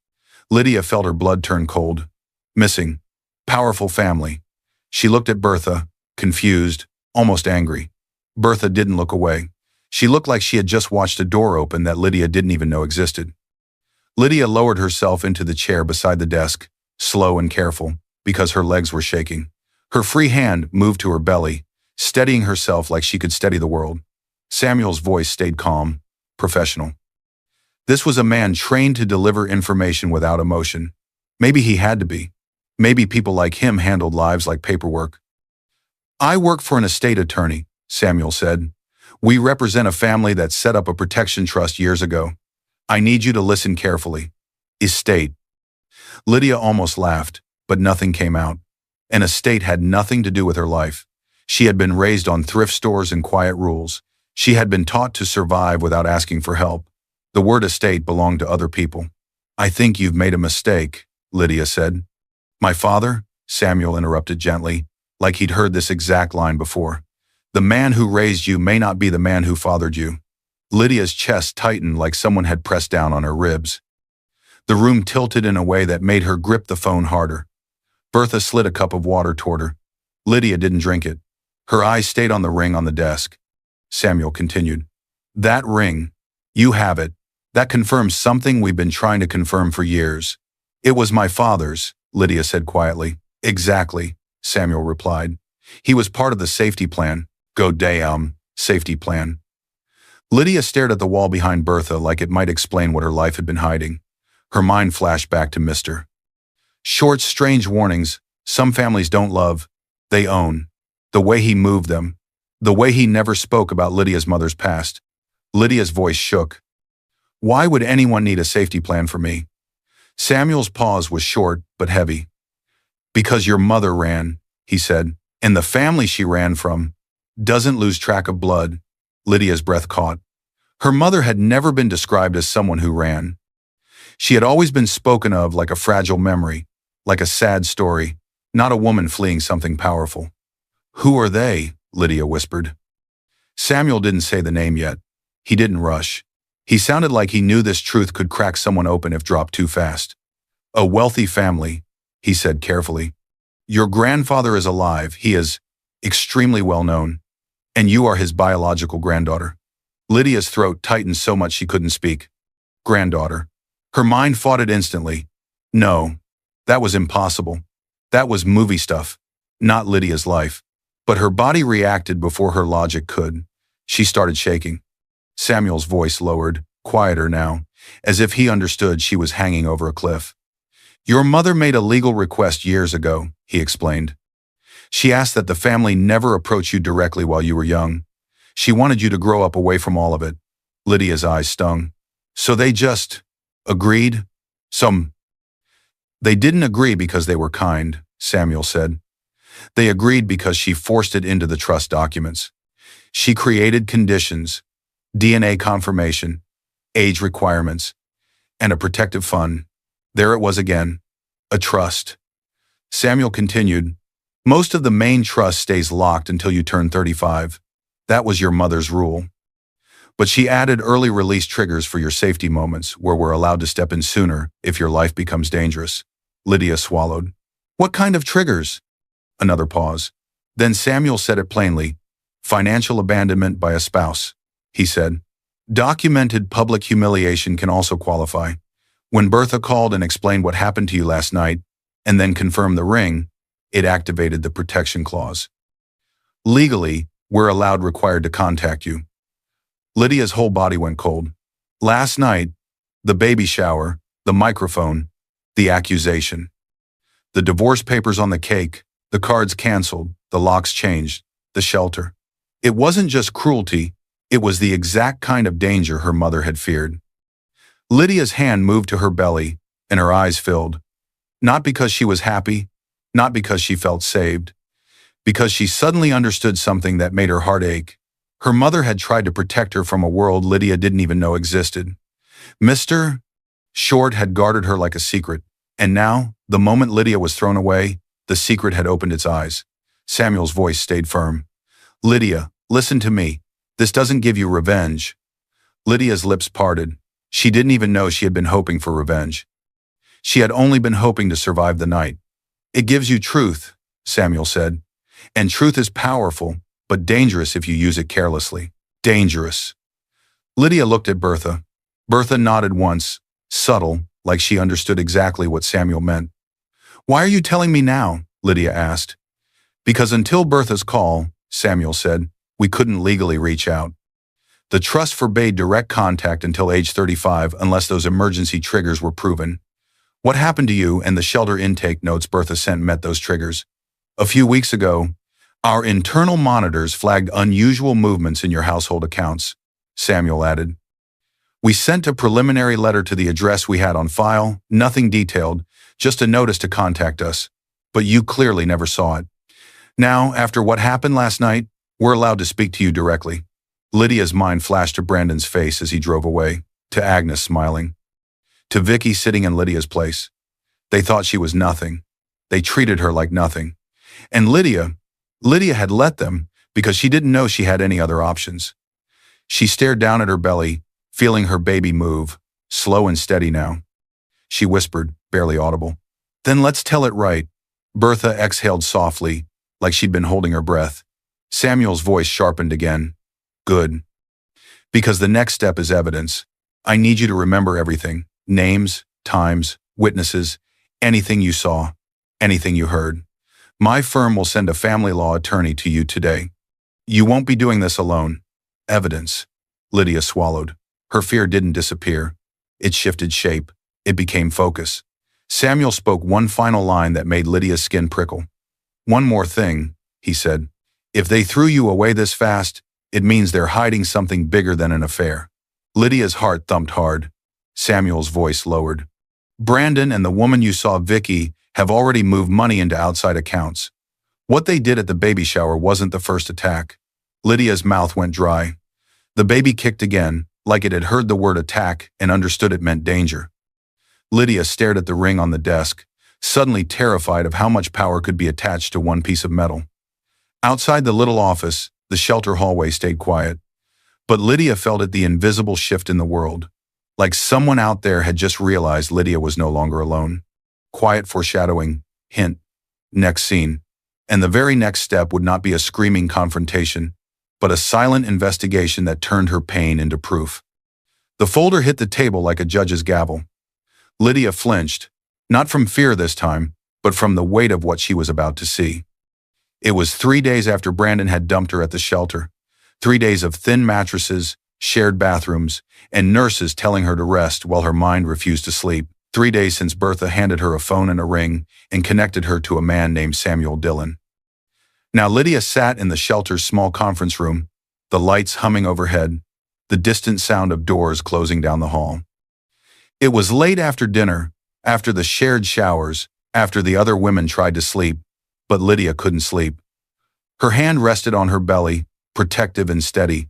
Lydia felt her blood turn cold. Missing. Powerful family. She looked at Bertha, confused, almost angry. Bertha didn't look away. She looked like she had just watched a door open that Lydia didn't even know existed. Lydia lowered herself into the chair beside the desk, slow and careful, because her legs were shaking. Her free hand moved to her belly, steadying herself like she could steady the world. Samuel's voice stayed calm, professional. This was a man trained to deliver information without emotion. Maybe he had to be. Maybe people like him handled lives like paperwork. I work for an estate attorney, Samuel said. We represent a family that set up a protection trust years ago. I need you to listen carefully. Estate. Lydia almost laughed, but nothing came out. An estate had nothing to do with her life. She had been raised on thrift stores and quiet rules. She had been taught to survive without asking for help. The word estate belonged to other people. I think you've made a mistake, Lydia said. My father? Samuel interrupted gently, like he'd heard this exact line before. The man who raised you may not be the man who fathered you. Lydia's chest tightened like someone had pressed down on her ribs. The room tilted in a way that made her grip the phone harder. Bertha slid a cup of water toward her. Lydia didn't drink it. Her eyes stayed on the ring on the desk. Samuel continued. That ring. You have it. That confirms something we've been trying to confirm for years. It was my father's, Lydia said quietly. Exactly, Samuel replied. He was part of the safety plan. Safety plan. Lydia stared at the wall behind Bertha like it might explain what her life had been hiding. Her mind flashed back to Mr. Short's strange warnings. Some families don't love, they own. The way he moved them. The way he never spoke about Lydia's mother's past. Lydia's voice shook. Why would anyone need a safety plan for me? Samuel's pause was short but heavy. Because your mother ran, he said, and the family she ran from doesn't lose track of blood. Lydia's breath caught. Her mother had never been described as someone who ran. She had always been spoken of like a fragile memory, like a sad story, not a woman fleeing something powerful. Who are they? Lydia whispered. Samuel didn't say the name yet. He didn't rush. He sounded like he knew this truth could crack someone open if dropped too fast. A wealthy family, he said carefully. Your grandfather is alive. He is extremely well known. And you are his biological granddaughter. Lydia's throat tightened so much she couldn't speak. Granddaughter. Her mind fought it instantly. No, that was impossible. That was movie stuff, not Lydia's life. But her body reacted before her logic could. She started shaking. Samuel's voice lowered, quieter now, as if he understood she was hanging over a cliff. Your mother made a legal request years ago, he explained. She asked that the family never approach you directly while you were young. She wanted you to grow up away from all of it. Lydia's eyes stung. So they just agreed? They didn't agree because they were kind, Samuel said. They agreed because she forced it into the trust documents. She created conditions, DNA confirmation, age requirements, and a protective fund. There it was again, a trust. Samuel continued, most of the main trust stays locked until you turn 35. That was your mother's rule. But she added early release triggers for your safety moments where we're allowed to step in sooner if your life becomes dangerous. Lydia swallowed. What kind of triggers? Another pause. Then Samuel said it plainly. Financial abandonment by a spouse, he said. Documented public humiliation can also qualify. When Bertha called and explained what happened to you last night, and then confirmed the ring, it activated the protection clause. Legally, we're required to contact you. Lydia's whole body went cold. Last night, the baby shower, the microphone, the accusation. The divorce papers on the cake, the cards canceled, the locks changed, the shelter. It wasn't just cruelty, it was the exact kind of danger her mother had feared. Lydia's hand moved to her belly, and her eyes filled. Not because she was happy, not because she felt saved, because she suddenly understood something that made her heart ache. Her mother had tried to protect her from a world Lydia didn't even know existed. Mr. Short had guarded her like a secret, and now, the moment Lydia was thrown away, the secret had opened its eyes. Samuel's voice stayed firm. Lydia, listen to me. This doesn't give you revenge. Lydia's lips parted. She didn't even know she had been hoping for revenge. She had only been hoping to survive the night. It gives you truth, Samuel said. And truth is powerful, but dangerous if you use it carelessly. Dangerous. Lydia looked at Bertha. Bertha nodded once, subtle, like she understood exactly what Samuel meant. Why are you telling me now? Lydia asked. Because until Bertha's call, Samuel said, we couldn't legally reach out. The trust forbade direct contact until age 35 unless those emergency triggers were proven. What happened to you and the shelter intake notes Bertha sent met those triggers? A few weeks ago, our internal monitors flagged unusual movements in your household accounts, Samuel added. We sent a preliminary letter to the address we had on file, nothing detailed, just a notice to contact us. But you clearly never saw it. Now, after what happened last night, we're allowed to speak to you directly. Lydia's mind flashed to Brandon's face as he drove away, to Agnes smiling, to Vicky sitting in Lydia's place. They thought she was nothing. They treated her like nothing. And Lydia had let them because she didn't know she had any other options. She stared down at her belly, feeling her baby move, slow and steady now. She whispered, barely audible, "Then let's tell it right." Bertha exhaled softly, like she'd been holding her breath. Samuel's voice sharpened again. Good. Because the next step is evidence. I need you to remember everything. Names, times, witnesses, anything you saw, anything you heard. My firm will send a family law attorney to you today. You won't be doing this alone. Evidence. Lydia swallowed. Her fear didn't disappear. It shifted shape. It became focus. Samuel spoke one final line that made Lydia's skin prickle. One more thing, he said. If they threw you away this fast, it means they're hiding something bigger than an affair. Lydia's heart thumped hard. Samuel's voice lowered. Brandon and the woman you saw, Vicky, have already moved money into outside accounts. What they did at the baby shower wasn't the first attack. Lydia's mouth went dry. The baby kicked again, like it had heard the word attack and understood it meant danger. Lydia stared at the ring on the desk, suddenly terrified of how much power could be attached to one piece of metal. Outside the little office, the shelter hallway stayed quiet. But Lydia felt it, the invisible shift in the world. Like someone out there had just realized Lydia was no longer alone. Quiet foreshadowing, hint, next scene. And the very next step would not be a screaming confrontation, but a silent investigation that turned her pain into proof. The folder hit the table like a judge's gavel. Lydia flinched, not from fear this time, but from the weight of what she was about to see. It was 3 days after Brandon had dumped her at the shelter. 3 days of thin mattresses, shared bathrooms, and nurses telling her to rest while her mind refused to sleep. 3 days since Bertha handed her a phone and a ring and connected her to a man named Samuel Dillon. Now Lydia sat in the shelter's small conference room, the lights humming overhead, the distant sound of doors closing down the hall. It was late after dinner, after the shared showers, after the other women tried to sleep, but Lydia couldn't sleep. Her hand rested on her belly, protective and steady.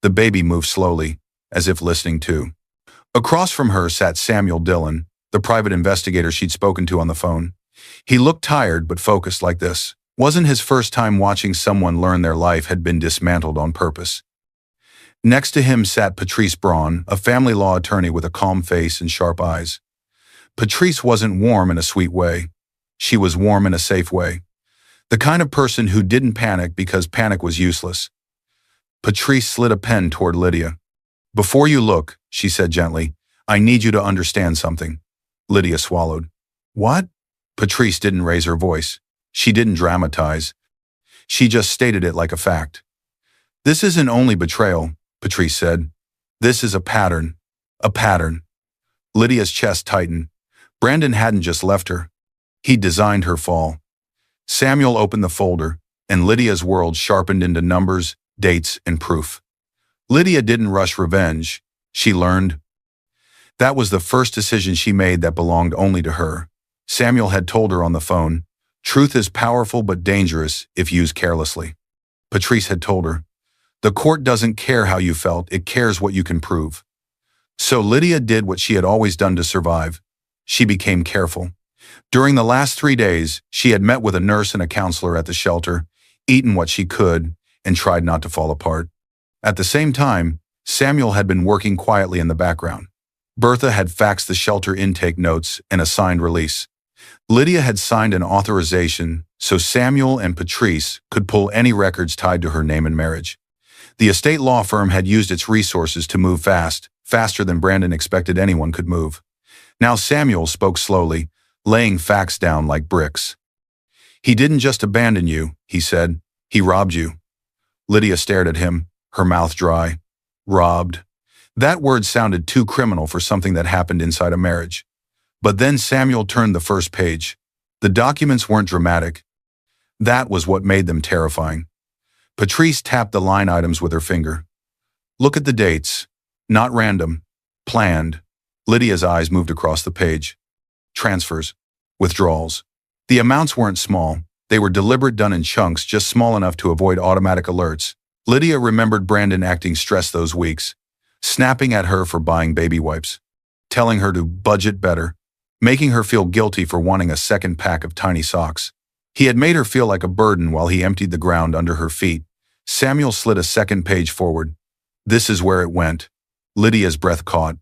The baby moved slowly, as if listening too. Across from her sat Samuel Dillon, the private investigator she'd spoken to on the phone. He looked tired but focused. Like this wasn't his first time watching someone learn their life had been dismantled on purpose. Next to him sat Patrice Braun, a family law attorney with a calm face and sharp eyes. Patrice wasn't warm in a sweet way. She was warm in a safe way. The kind of person who didn't panic because panic was useless. Patrice slid a pen toward Lydia. "Before you look," she said gently, "I need you to understand something." Lydia swallowed. "What?" Patrice didn't raise her voice. She didn't dramatize. She just stated it like a fact. "This isn't only betrayal," Patrice said. "This is a pattern. A pattern." Lydia's chest tightened. Brandon hadn't just left her. He'd designed her fall. Samuel opened the folder, and Lydia's world sharpened into numbers, dates, and proof. Lydia didn't rush revenge. She learned. That was the first decision she made that belonged only to her. Samuel had told her on the phone, "Truth is powerful but dangerous if used carelessly." Patrice had told her, "The court doesn't care how you felt, it cares what you can prove." So Lydia did what she had always done to survive. She became careful. During the last 3 days, she had met with a nurse and a counselor at the shelter, eaten what she could, and tried not to fall apart. At the same time, Samuel had been working quietly in the background. Bertha had faxed the shelter intake notes and a signed release. Lydia had signed an authorization so Samuel and Patrice could pull any records tied to her name and marriage. The estate law firm had used its resources to move fast, faster than Brandon expected anyone could move. Now Samuel spoke slowly, laying facts down like bricks. "He didn't just abandon you," he said. "He robbed you." Lydia stared at him, her mouth dry. Robbed. That word sounded too criminal for something that happened inside a marriage. But then Samuel turned the first page. The documents weren't dramatic. That was what made them terrifying. Patrice tapped the line items with her finger. "Look at the dates. Not random. Planned." Lydia's eyes moved across the page. Transfers. Withdrawals. The amounts weren't small. They were deliberate, done in chunks, just small enough to avoid automatic alerts. Lydia remembered Brandon acting stressed those weeks, snapping at her for buying baby wipes, telling her to budget better, making her feel guilty for wanting a second pack of tiny socks. He had made her feel like a burden while he emptied the ground under her feet. Samuel slid a second page forward. This is where it went. Lydia's breath caught.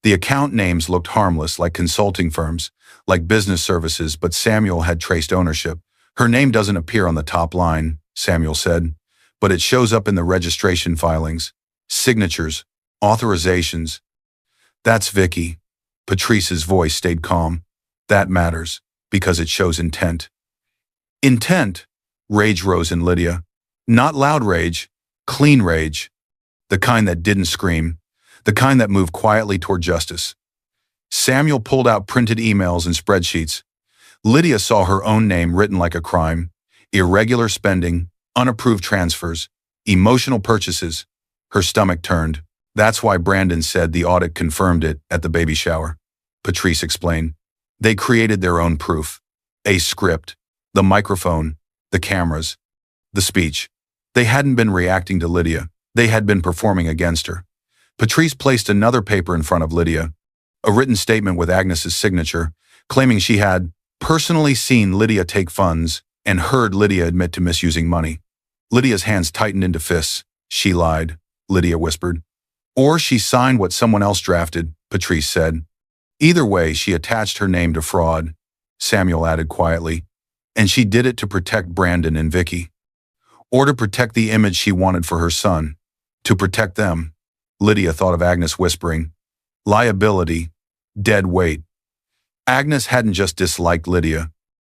The account names looked harmless, like consulting firms, like business services, but Samuel had traced ownership. "Her name doesn't appear on the top line," Samuel said, "but it shows up in the registration filings, signatures, authorizations." "That's Vicky." Patrice's voice stayed calm. "That matters, because it shows intent." Intent? Rage rose in Lydia. Not loud rage, clean rage. The kind that didn't scream. The kind that moved quietly toward justice. Samuel pulled out printed emails and spreadsheets. Lydia saw her own name written like a crime. Irregular spending, unapproved transfers, emotional purchases. Her stomach turned. "That's why Brandon said the audit confirmed it at the baby shower," Patrice explained. "They created their own proof. A script. The microphone. The cameras. The speech. They hadn't been reacting to Lydia. They had been performing against her." Patrice placed another paper in front of Lydia. A written statement with Agnes's signature, claiming she had personally seen Lydia take funds and heard Lydia admit to misusing money. Lydia's hands tightened into fists. "She lied," Lydia whispered. "Or she signed what someone else drafted," Patrice said. "Either way, she attached her name to fraud," Samuel added quietly. "And she did it to protect Brandon and Vicky. Or to protect the image she wanted for her son. To protect them." Lydia thought of Agnes whispering, "Liability. Dead weight." Agnes hadn't just disliked Lydia.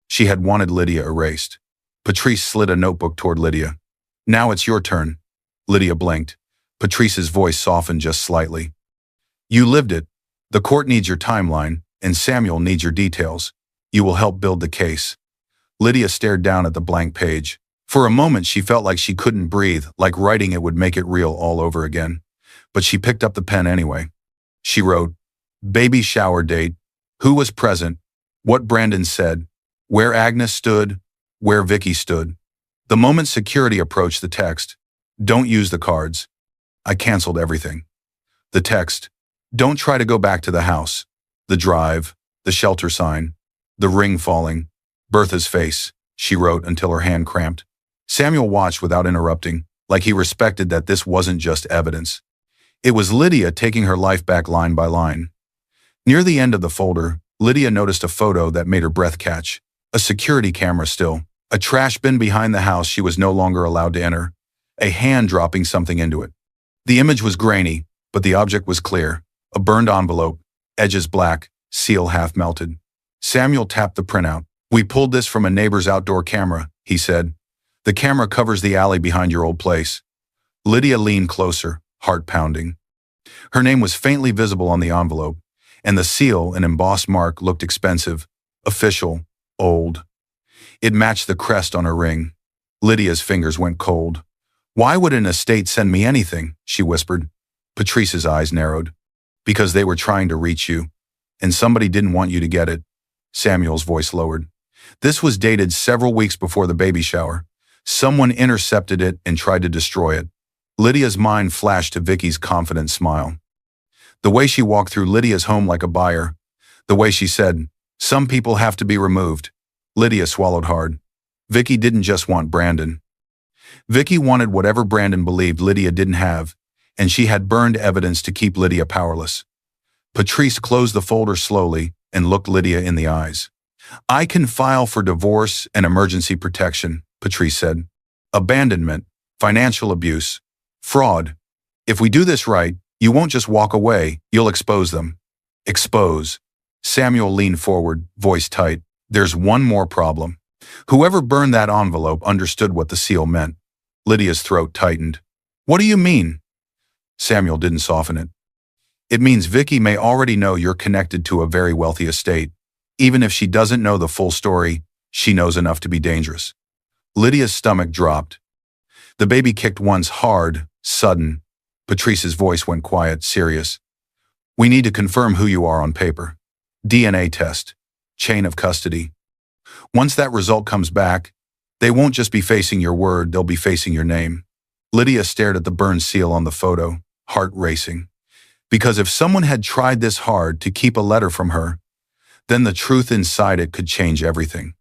She had wanted Lydia erased. Patrice slid a notebook toward Lydia. "Now it's your turn." Lydia blinked. Patrice's voice softened just slightly. "You lived it. The court needs your timeline, and Samuel needs your details. You will help build the case." Lydia stared down at the blank page. For a moment she felt like she couldn't breathe, like writing it would make it real all over again. But she picked up the pen anyway. She wrote, "Baby shower date, who was present, what Brandon said, where Agnes stood, where Vicky stood." The moment security approached the text, "Don't use the cards." I canceled everything. The text, "Don't try to go back to the house." The drive, the shelter sign, the ring falling, Bertha's face, she wrote until her hand cramped. Samuel watched without interrupting, like he respected that this wasn't just evidence. It was Lydia taking her life back line by line. Near the end of the folder, Lydia noticed a photo that made her breath catch. A security camera still. A trash bin behind the house she was no longer allowed to enter. A hand dropping something into it. The image was grainy, but the object was clear. A burned envelope, edges black, seal half melted. Samuel tapped the printout. "We pulled this from a neighbor's outdoor camera," he said. "The camera covers the alley behind your old place." Lydia leaned closer, heart pounding. Her name was faintly visible on the envelope, and the seal, an embossed mark, looked expensive, official, old. It matched the crest on her ring. Lydia's fingers went cold. "Why would an estate send me anything?" she whispered. Patrice's eyes narrowed. "Because they were trying to reach you, and somebody didn't want you to get it." Samuel's voice lowered. This was dated several weeks before the baby shower. Someone intercepted it and tried to destroy it. Lydia's mind flashed to Vicky's confident smile. The way she walked through Lydia's home like a buyer. The way she said, "Some people have to be removed." Lydia swallowed hard. Vicky didn't just want Brandon. Vicky wanted whatever Brandon believed Lydia didn't have. and she had burned evidence to keep Lydia powerless. Patrice closed the folder slowly and looked Lydia in the eyes. "I can file for divorce and emergency protection," Patrice said. "Abandonment, financial abuse, fraud. If we do this right, you won't just walk away, you'll expose them." "Expose." Samuel leaned forward, voice tight. "There's one more problem. Whoever burned that envelope understood what the seal meant." Lydia's throat tightened. "What do you mean?" Samuel didn't soften it. "It means Vicky may already know you're connected to a very wealthy estate. Even if she doesn't know the full story, she knows enough to be dangerous." Lydia's stomach dropped. The baby kicked once hard, sudden. Patrice's voice went quiet, serious. "We need to confirm who you are on paper. DNA test. Chain of custody. Once that result comes back, they won't just be facing your word, they'll be facing your name." Lydia stared at the burned seal on the photo, heart racing. Because if someone had tried this hard to keep a letter from her, then the truth inside it could change everything.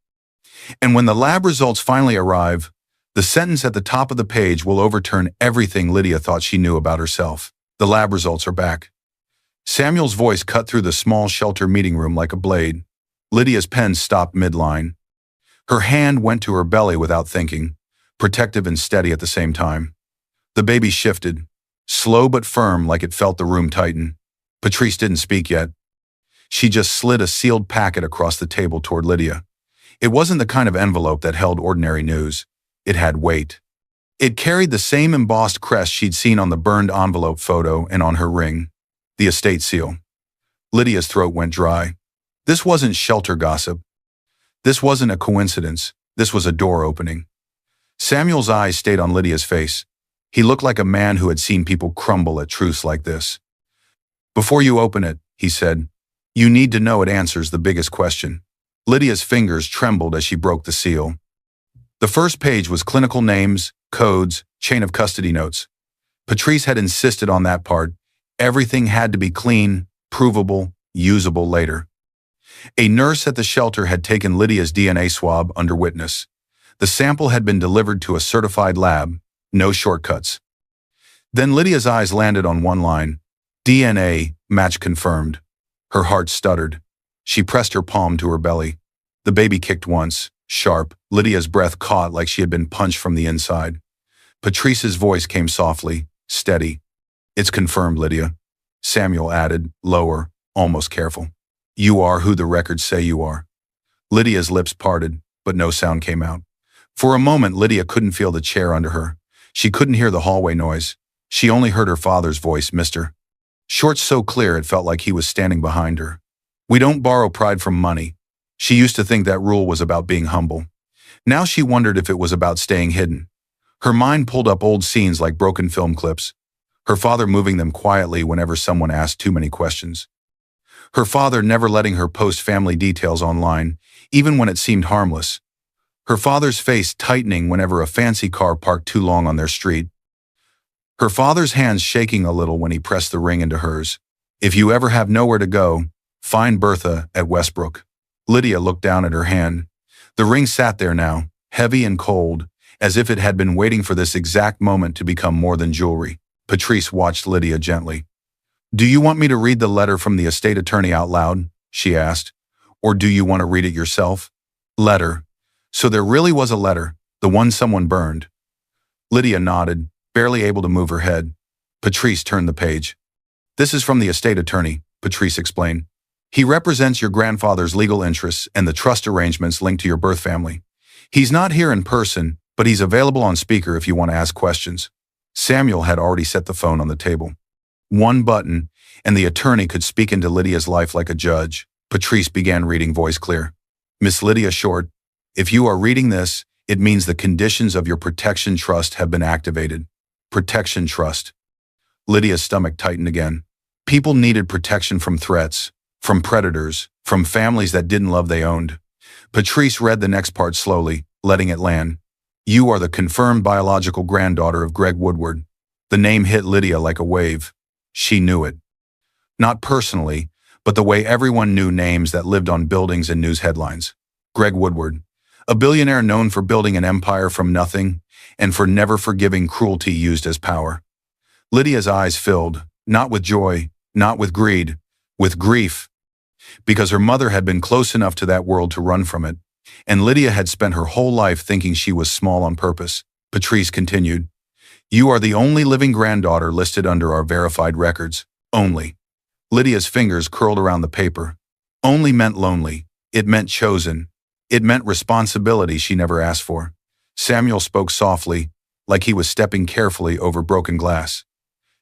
And when the lab results finally arrive, the sentence at the top of the page will overturn everything Lydia thought she knew about herself. The lab results are back. Samuel's voice cut through the small shelter meeting room like a blade. Lydia's pen stopped midline. Her hand went to her belly without thinking, protective and steady at the same time. The baby shifted, slow but firm, like it felt the room tighten. Patrice didn't speak yet. She just slid a sealed packet across the table toward Lydia. It wasn't the kind of envelope that held ordinary news. It had weight. It carried the same embossed crest she'd seen on the burned envelope photo and on her ring. The estate seal. Lydia's throat went dry. This wasn't shelter gossip. This wasn't a coincidence. This was a door opening. Samuel's eyes stayed on Lydia's face. He looked like a man who had seen people crumble at truths like this. "Before you open it," he said, "you need to know it answers the biggest question." Lydia's fingers trembled as she broke the seal. The first page was clinical names, codes, chain of custody notes. Patrice had insisted on that part. Everything had to be clean, provable, usable later. A nurse at the shelter had taken Lydia's DNA swab under witness. The sample had been delivered to a certified lab, no shortcuts. Then Lydia's eyes landed on one line. DNA, match confirmed. Her heart stuttered. She pressed her palm to her belly. The baby kicked once, sharp. Lydia's breath caught like she had been punched from the inside. Patrice's voice came softly, steady. "It's confirmed, Lydia." Samuel added, lower, almost careful. "You are who the records say you are." Lydia's lips parted, but no sound came out. For a moment, Lydia couldn't feel the chair under her. She couldn't hear the hallway noise. She only heard her father's voice, "Mister." Short so clear it felt like he was standing behind her. "We don't borrow pride from money." She used to think that rule was about being humble. Now she wondered if it was about staying hidden. Her mind pulled up old scenes like broken film clips. Her father moving them quietly whenever someone asked too many questions. Her father never letting her post family details online, even when it seemed harmless. Her father's face tightening whenever a fancy car parked too long on their street. Her father's hands shaking a little when he pressed the ring into hers. "If you ever have nowhere to go, find Bertha at Westbrook." Lydia looked down at her hand. The ring sat there now, heavy and cold, as if it had been waiting for this exact moment to become more than jewelry. Patrice watched Lydia gently. "Do you want me to read the letter from the estate attorney out loud?" she asked. "Or do you want to read it yourself?" "Letter. So there really was a letter, the one someone burned." Lydia nodded, barely able to move her head. Patrice turned the page. "This is from the estate attorney," Patrice explained. "He represents your grandfather's legal interests and the trust arrangements linked to your birth family. He's not here in person, but he's available on speaker if you want to ask questions." Samuel had already set the phone on the table. One button, and the attorney could speak into Lydia's life like a judge. Patrice began reading, voice clear. "Miss Lydia Short, if you are reading this, it means the conditions of your protection trust have been activated." Protection trust. Lydia's stomach tightened again. People needed protection from threats, from predators, from families that didn't love they owned. Patrice read the next part slowly, letting it land. "You are the confirmed biological granddaughter of Greg Woodward." The name hit Lydia like a wave. She knew it. Not personally, but the way everyone knew names that lived on buildings and news headlines. Greg Woodward, a billionaire known for building an empire from nothing and for never forgiving cruelty used as power. Lydia's eyes filled, not with joy, not with greed, with grief, because her mother had been close enough to that world to run from it, and Lydia had spent her whole life thinking she was small on purpose. Patrice continued, "You are the only living granddaughter listed under our verified records. Only." Lydia's fingers curled around the paper. Only meant lonely. It meant chosen. It meant responsibility she never asked for. Samuel spoke softly, like he was stepping carefully over broken glass.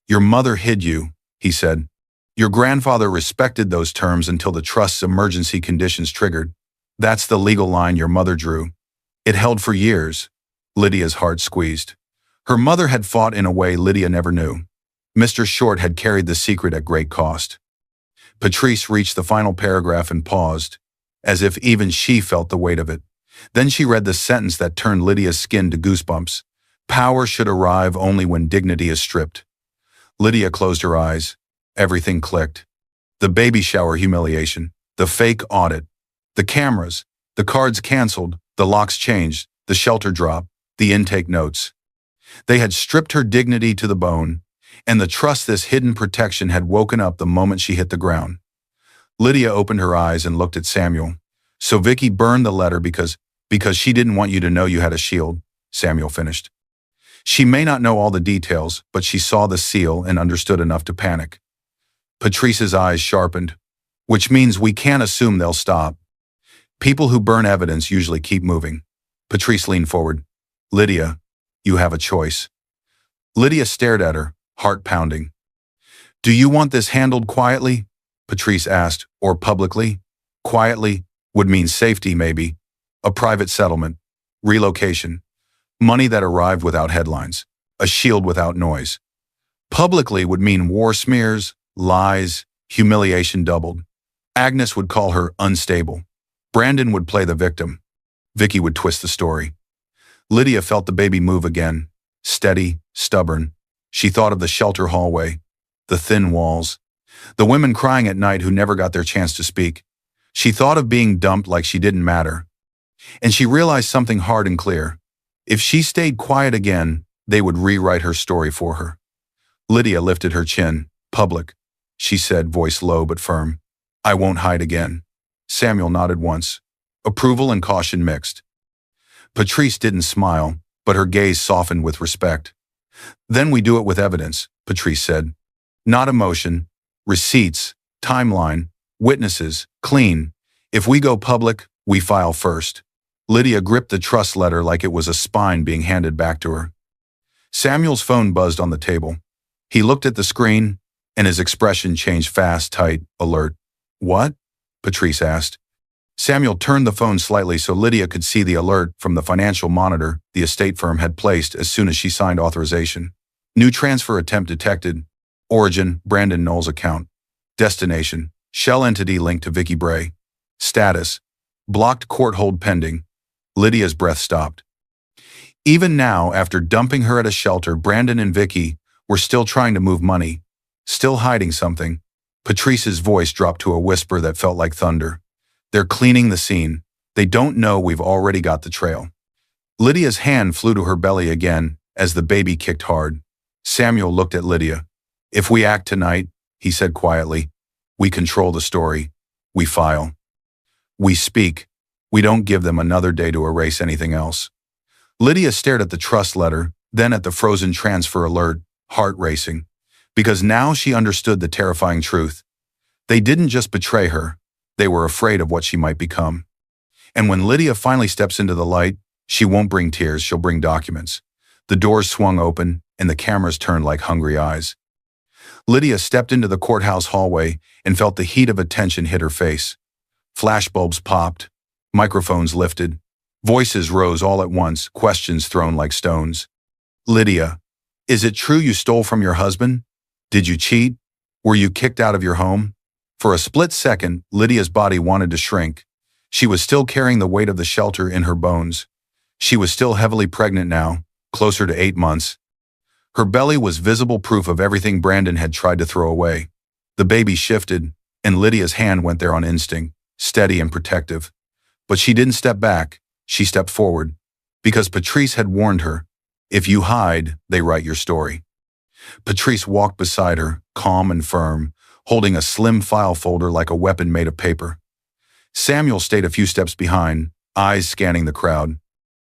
"Your mother hid you," he said. "Your grandfather respected those terms until the trust's emergency conditions triggered. That's the legal line your mother drew. It held for years." Lydia's heart squeezed. Her mother had fought in a way Lydia never knew. Mr. Short had carried the secret at great cost. Patrice reached the final paragraph and paused, as if even she felt the weight of it. Then she read the sentence that turned Lydia's skin to goosebumps. "Power should arrive only when dignity is stripped." Lydia closed her eyes. Everything clicked. The baby shower humiliation, the fake audit, the cameras, the cards canceled, the locks changed, the shelter drop, the intake notes. They had stripped her dignity to the bone, and the trust this hidden protection had woken up the moment she hit the ground. Lydia opened her eyes and looked at Samuel. "So Vicky burned the letter because she didn't want you to know you had a shield," Samuel finished. "She may not know all the details, but she saw the seal and understood enough to panic." Patrice's eyes sharpened. "Which means we can't assume they'll stop. People who burn evidence usually keep moving." Patrice leaned forward. "Lydia, you have a choice." Lydia stared at her, heart pounding. "Do you want this handled quietly?" Patrice asked, "or publicly?" Quietly would mean safety, maybe. A private settlement. Relocation. Money that arrived without headlines. A shield without noise. Publicly would mean war smears, lies, humiliation doubled. Agnes would call her unstable. Brandon would play the victim. Vicky would twist the story. Lydia felt the baby move again. Steady, stubborn. She thought of the shelter hallway, the thin walls, the women crying at night who never got their chance to speak. She thought of being dumped like she didn't matter. And she realized something hard and clear. If she stayed quiet again, they would rewrite her story for her. Lydia lifted her chin. "Public," she said, voice low but firm. "I won't hide again." Samuel nodded once. Approval and caution mixed. Patrice didn't smile, but her gaze softened with respect. "Then we do it with evidence," Patrice said. "Not emotion. Receipts, timeline, witnesses, clean. If we go public, we file first." Lydia gripped the trust letter like it was a spine being handed back to her. Samuel's phone buzzed on the table. He looked at the screen, and his expression changed fast, tight, alert. "What?" Patrice asked. Samuel turned the phone slightly so Lydia could see the alert from the financial monitor the estate firm had placed as soon as she signed authorization. New transfer attempt detected. Origin, Brandon Knoll's account. Destination, shell entity linked to Vicky Bray. Status, blocked court hold pending. Lydia's breath stopped. Even now, after dumping her at a shelter, Brandon and Vicky were still trying to move money, still hiding something. Patrice's voice dropped to a whisper that felt like thunder. "They're cleaning the scene. They don't know we've already got the trail." Lydia's hand flew to her belly again as the baby kicked hard. Samuel looked at Lydia. "If we act tonight," he said quietly, "we control the story. We file. We speak. We don't give them another day to erase anything else." Lydia stared at the trust letter, then at the frozen transfer alert, heart racing, because now she understood the terrifying truth. They didn't just betray her. They were afraid of what she might become. And when Lydia finally steps into the light, she won't bring tears, she'll bring documents. The doors swung open, and the cameras turned like hungry eyes. Lydia stepped into the courthouse hallway and felt the heat of attention hit her face. Flashbulbs popped, microphones lifted, voices rose all at once, questions thrown like stones. "Lydia, is it true you stole from your husband? Did you cheat? Were you kicked out of your home?" For a split second, Lydia's body wanted to shrink. She was still carrying the weight of the shelter in her bones. She was still heavily pregnant now, closer to 8 months. Her belly was visible proof of everything Brandon had tried to throw away. The baby shifted, and Lydia's hand went there on instinct, steady and protective. But she didn't step back, she stepped forward. Because Patrice had warned her, if you hide, they write your story. Patrice walked beside her, calm and firm, holding a slim file folder like a weapon made of paper. Samuel stayed a few steps behind, eyes scanning the crowd.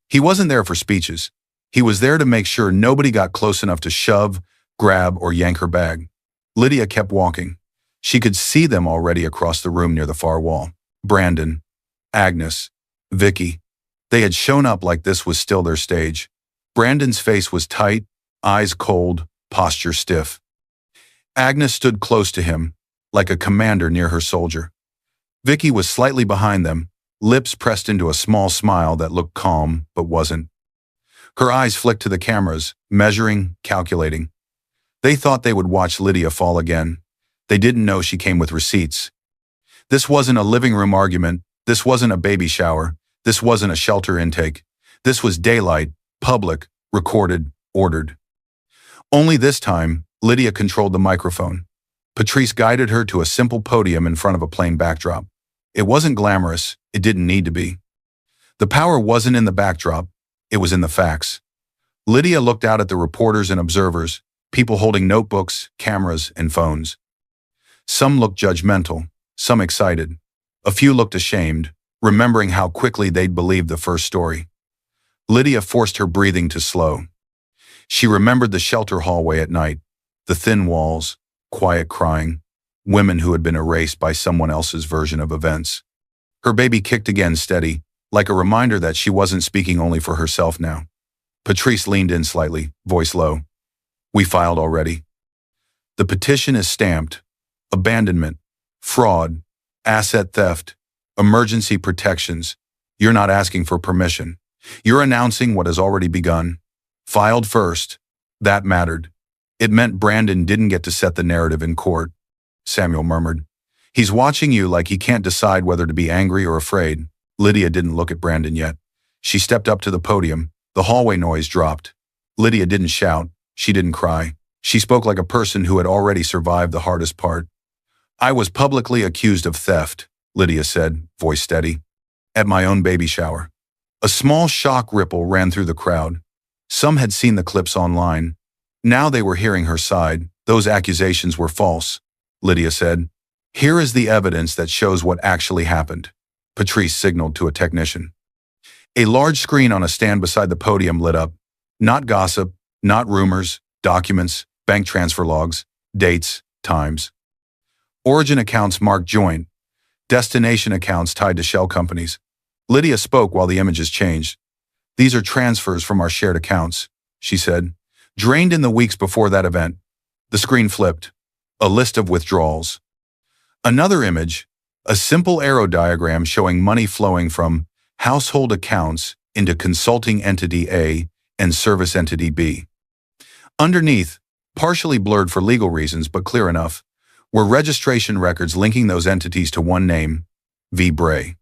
He wasn't there for speeches. He was there to make sure nobody got close enough to shove, grab, or yank her bag. Lydia kept walking. She could see them already across the room near the far wall. Brandon, Agnes, Vicky. They had shown up like this was still their stage. Brandon's face was tight, eyes cold, posture stiff. Agnes stood close to him, like a commander near her soldier. Vicky was slightly behind them, lips pressed into a small smile that looked calm but wasn't. Her eyes flicked to the cameras, measuring, calculating. They thought they would watch Lydia fall again. They didn't know she came with receipts. This wasn't a living room argument. This wasn't a baby shower. This wasn't a shelter intake. This was daylight, public, recorded, ordered. Only this time, Lydia controlled the microphone. Patrice guided her to a simple podium in front of a plain backdrop. It wasn't glamorous. It didn't need to be. The power wasn't in the backdrop. It was in the facts. Lydia looked out at the reporters and observers, people holding notebooks, cameras, and phones. Some looked judgmental, some excited. A few looked ashamed, remembering how quickly they'd believed the first story. Lydia forced her breathing to slow. She remembered the shelter hallway at night, the thin walls, quiet crying, women who had been erased by someone else's version of events. Her baby kicked again steady, like a reminder that she wasn't speaking only for herself now. Patrice leaned in slightly, voice low. We filed already. The petition is stamped. Abandonment, fraud, asset theft, emergency protections. You're not asking for permission. You're announcing what has already begun. Filed first. That mattered. It meant Brandon didn't get to set the narrative in court. Samuel murmured. He's watching you like he can't decide whether to be angry or afraid. Lydia didn't look at Brandon yet. She stepped up to the podium. The hallway noise dropped. Lydia didn't shout. She didn't cry. She spoke like a person who had already survived the hardest part. I was publicly accused of theft, Lydia said, voice steady, at my own baby shower. A small shock ripple ran through the crowd. Some had seen the clips online. Now they were hearing her side. Those accusations were false, Lydia said. Here is the evidence that shows what actually happened. Patrice signaled to a technician. A large screen on a stand beside the podium lit up. Not gossip, not rumors, documents, bank transfer logs, dates, times. Origin accounts marked joint. Destination accounts tied to shell companies. Lydia spoke while the images changed. These are transfers from our shared accounts, she said. Drained in the weeks before that event. The screen flipped. A list of withdrawals. Another image, a simple arrow diagram showing money flowing from household accounts into consulting entity A and service entity B. Underneath, partially blurred for legal reasons but clear enough, were registration records linking those entities to one name, V. Bray.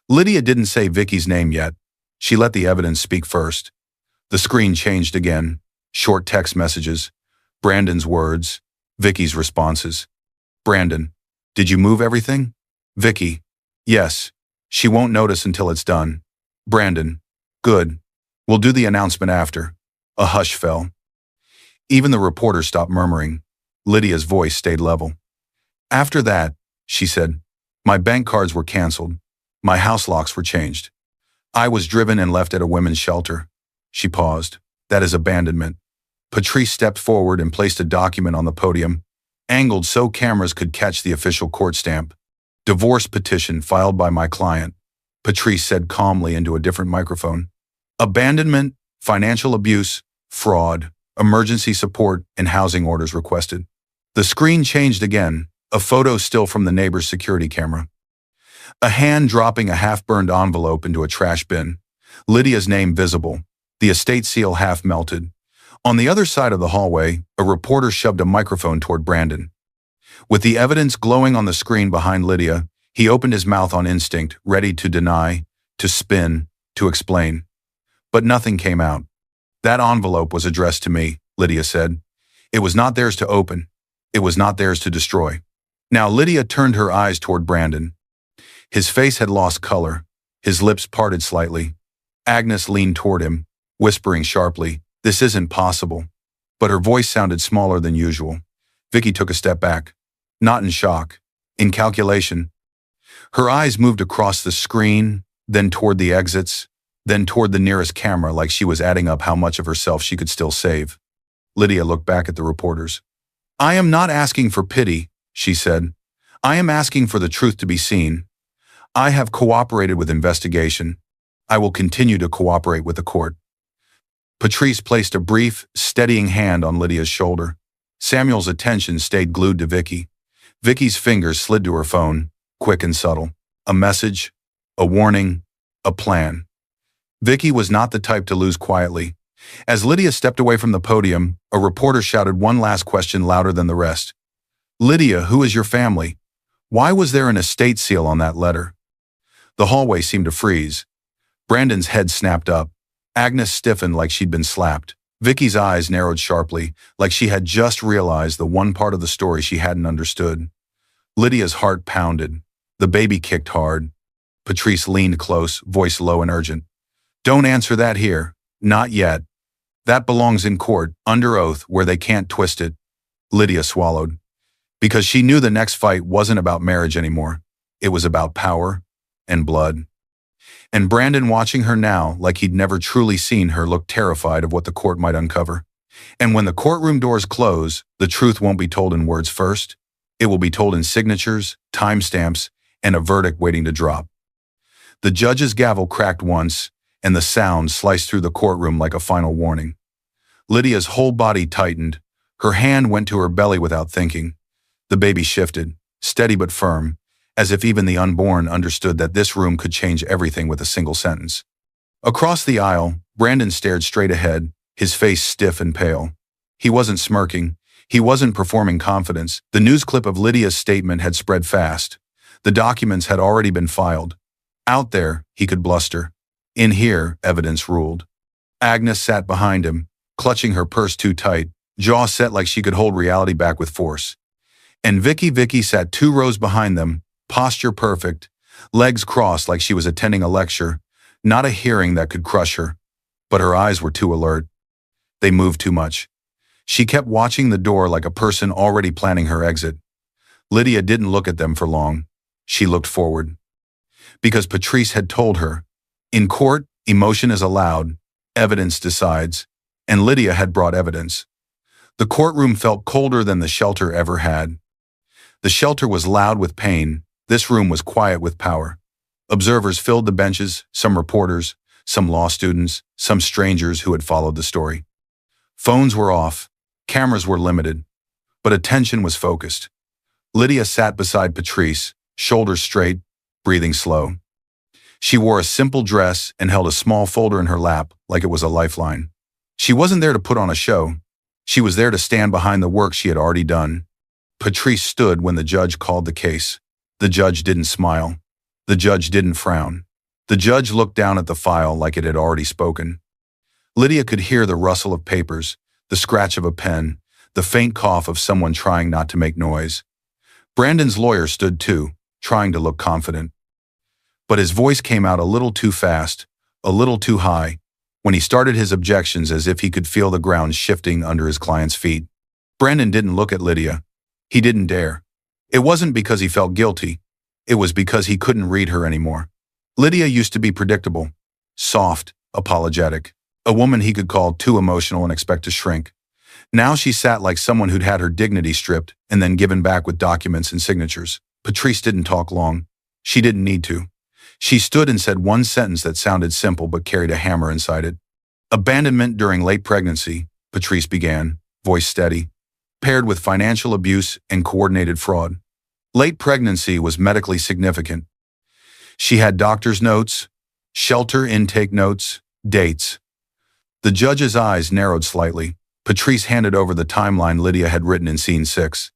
Lydia didn't say Vicky's name yet. She let the evidence speak first. The screen changed again. Short text messages. Brandon's words. Vicky's responses. Brandon, did you move everything? Vicky, yes. She won't notice until it's done. Brandon, good. We'll do the announcement after. A hush fell. Even the reporter stopped murmuring. Lydia's voice stayed level. After that, she said, my bank cards were canceled. My house locks were changed. I was driven and left at a women's shelter. She paused. That is abandonment. Patrice stepped forward and placed a document on the podium, angled so cameras could catch the official court stamp. Divorce petition filed by my client, Patrice said calmly into a different microphone. Abandonment, financial abuse, fraud, emergency support, and housing orders requested. The screen changed again, a photo still from the neighbor's security camera. A hand dropping a half-burned envelope into a trash bin. Lydia's name visible, the estate seal half melted. On the other side of the hallway, a reporter shoved a microphone toward Brandon. With the evidence glowing on the screen behind Lydia, he opened his mouth on instinct, ready to deny, to spin, to explain. But nothing came out. That envelope was addressed to me, Lydia said. It was not theirs to open. It was not theirs to destroy. Now Lydia turned her eyes toward Brandon. His face had lost color. His lips parted slightly. Agnes leaned toward him, whispering sharply, "This isn't possible." but her voice sounded smaller than usual. Vicky took a step back. Not in shock. In calculation. Her eyes moved across the screen, then toward the exits, then toward the nearest camera like she was adding up how much of herself she could still save. Lydia looked back at the reporters. "I am not asking for pity," she said. "I am asking for the truth to be seen. I have cooperated with investigation. I will continue to cooperate with the court." Patrice placed a brief, steadying hand on Lydia's shoulder. Samuel's attention stayed glued to Vicky. Vicky's fingers slid to her phone, quick and subtle. A message, a warning, a plan. Vicky was not the type to lose quietly. As Lydia stepped away from the podium, a reporter shouted one last question louder than the rest. "Lydia, who is your family? Why was there an estate seal on that letter?" The hallway seemed to freeze. Brandon's head snapped up. Agnes stiffened like she'd been slapped. Vicky's eyes narrowed sharply, like she had just realized the one part of the story she hadn't understood. Lydia's heart pounded. The baby kicked hard. Patrice leaned close, voice low and urgent. "Don't answer that here. Not yet. That belongs in court, under oath, where they can't twist it." Lydia swallowed. Because she knew the next fight wasn't about marriage anymore. It was about power and blood. And Brandon, watching her now like he'd never truly seen her, looked terrified of what the court might uncover. And when the courtroom doors close, the truth won't be told in words first. It will be told in signatures, timestamps, and a verdict waiting to drop. The judge's gavel cracked once, and the sound sliced through the courtroom like a final warning. Lydia's whole body tightened. Her hand went to her belly without thinking. The baby shifted, steady but firm, as if even the unborn understood that this room could change everything with a single sentence. Across the aisle, Brandon stared straight ahead, his face stiff and pale. He wasn't smirking. He wasn't performing confidence. The news clip of Lydia's statement had spread fast. The documents had already been filed. Out there, he could bluster. In here, evidence ruled. Agnes sat behind him, clutching her purse too tight, jaw set like she could hold reality back with force. And Vicky sat 2 rows behind them, posture perfect, legs crossed like she was attending a lecture, not a hearing that could crush her. But her eyes were too alert. They moved too much. She kept watching the door like a person already planning her exit. Lydia didn't look at them for long. She looked forward. Because Patrice had told her, in court, emotion is allowed, evidence decides, and Lydia had brought evidence. The courtroom felt colder than the shelter ever had. The shelter was loud with pain. This room was quiet with power. Observers filled the benches, some reporters, some law students, some strangers who had followed the story. Phones were off, cameras were limited, but attention was focused. Lydia sat beside Patrice, shoulders straight, breathing slow. She wore a simple dress and held a small folder in her lap like it was a lifeline. She wasn't there to put on a show. She was there to stand behind the work she had already done. Patrice stood when the judge called the case. The judge didn't smile. The judge didn't frown. The judge looked down at the file like it had already spoken. Lydia could hear the rustle of papers, the scratch of a pen, the faint cough of someone trying not to make noise. Brandon's lawyer stood too, trying to look confident. But his voice came out a little too fast, a little too high, when he started his objections as if he could feel the ground shifting under his client's feet. Brandon didn't look at Lydia. He didn't dare. It wasn't because he felt guilty. It was because he couldn't read her anymore. Lydia used to be predictable, soft, apologetic, a woman he could call too emotional and expect to shrink. Now she sat like someone who'd had her dignity stripped and then given back with documents and signatures. Patrice didn't talk long. She didn't need to. She stood and said one sentence that sounded simple but carried a hammer inside it. "Abandonment during late pregnancy," Patrice began, voice steady, "paired with financial abuse and coordinated fraud. Late pregnancy was medically significant. She had doctor's notes, shelter intake notes, dates." The judge's eyes narrowed slightly. Patrice handed over the timeline Lydia had written in scene 6.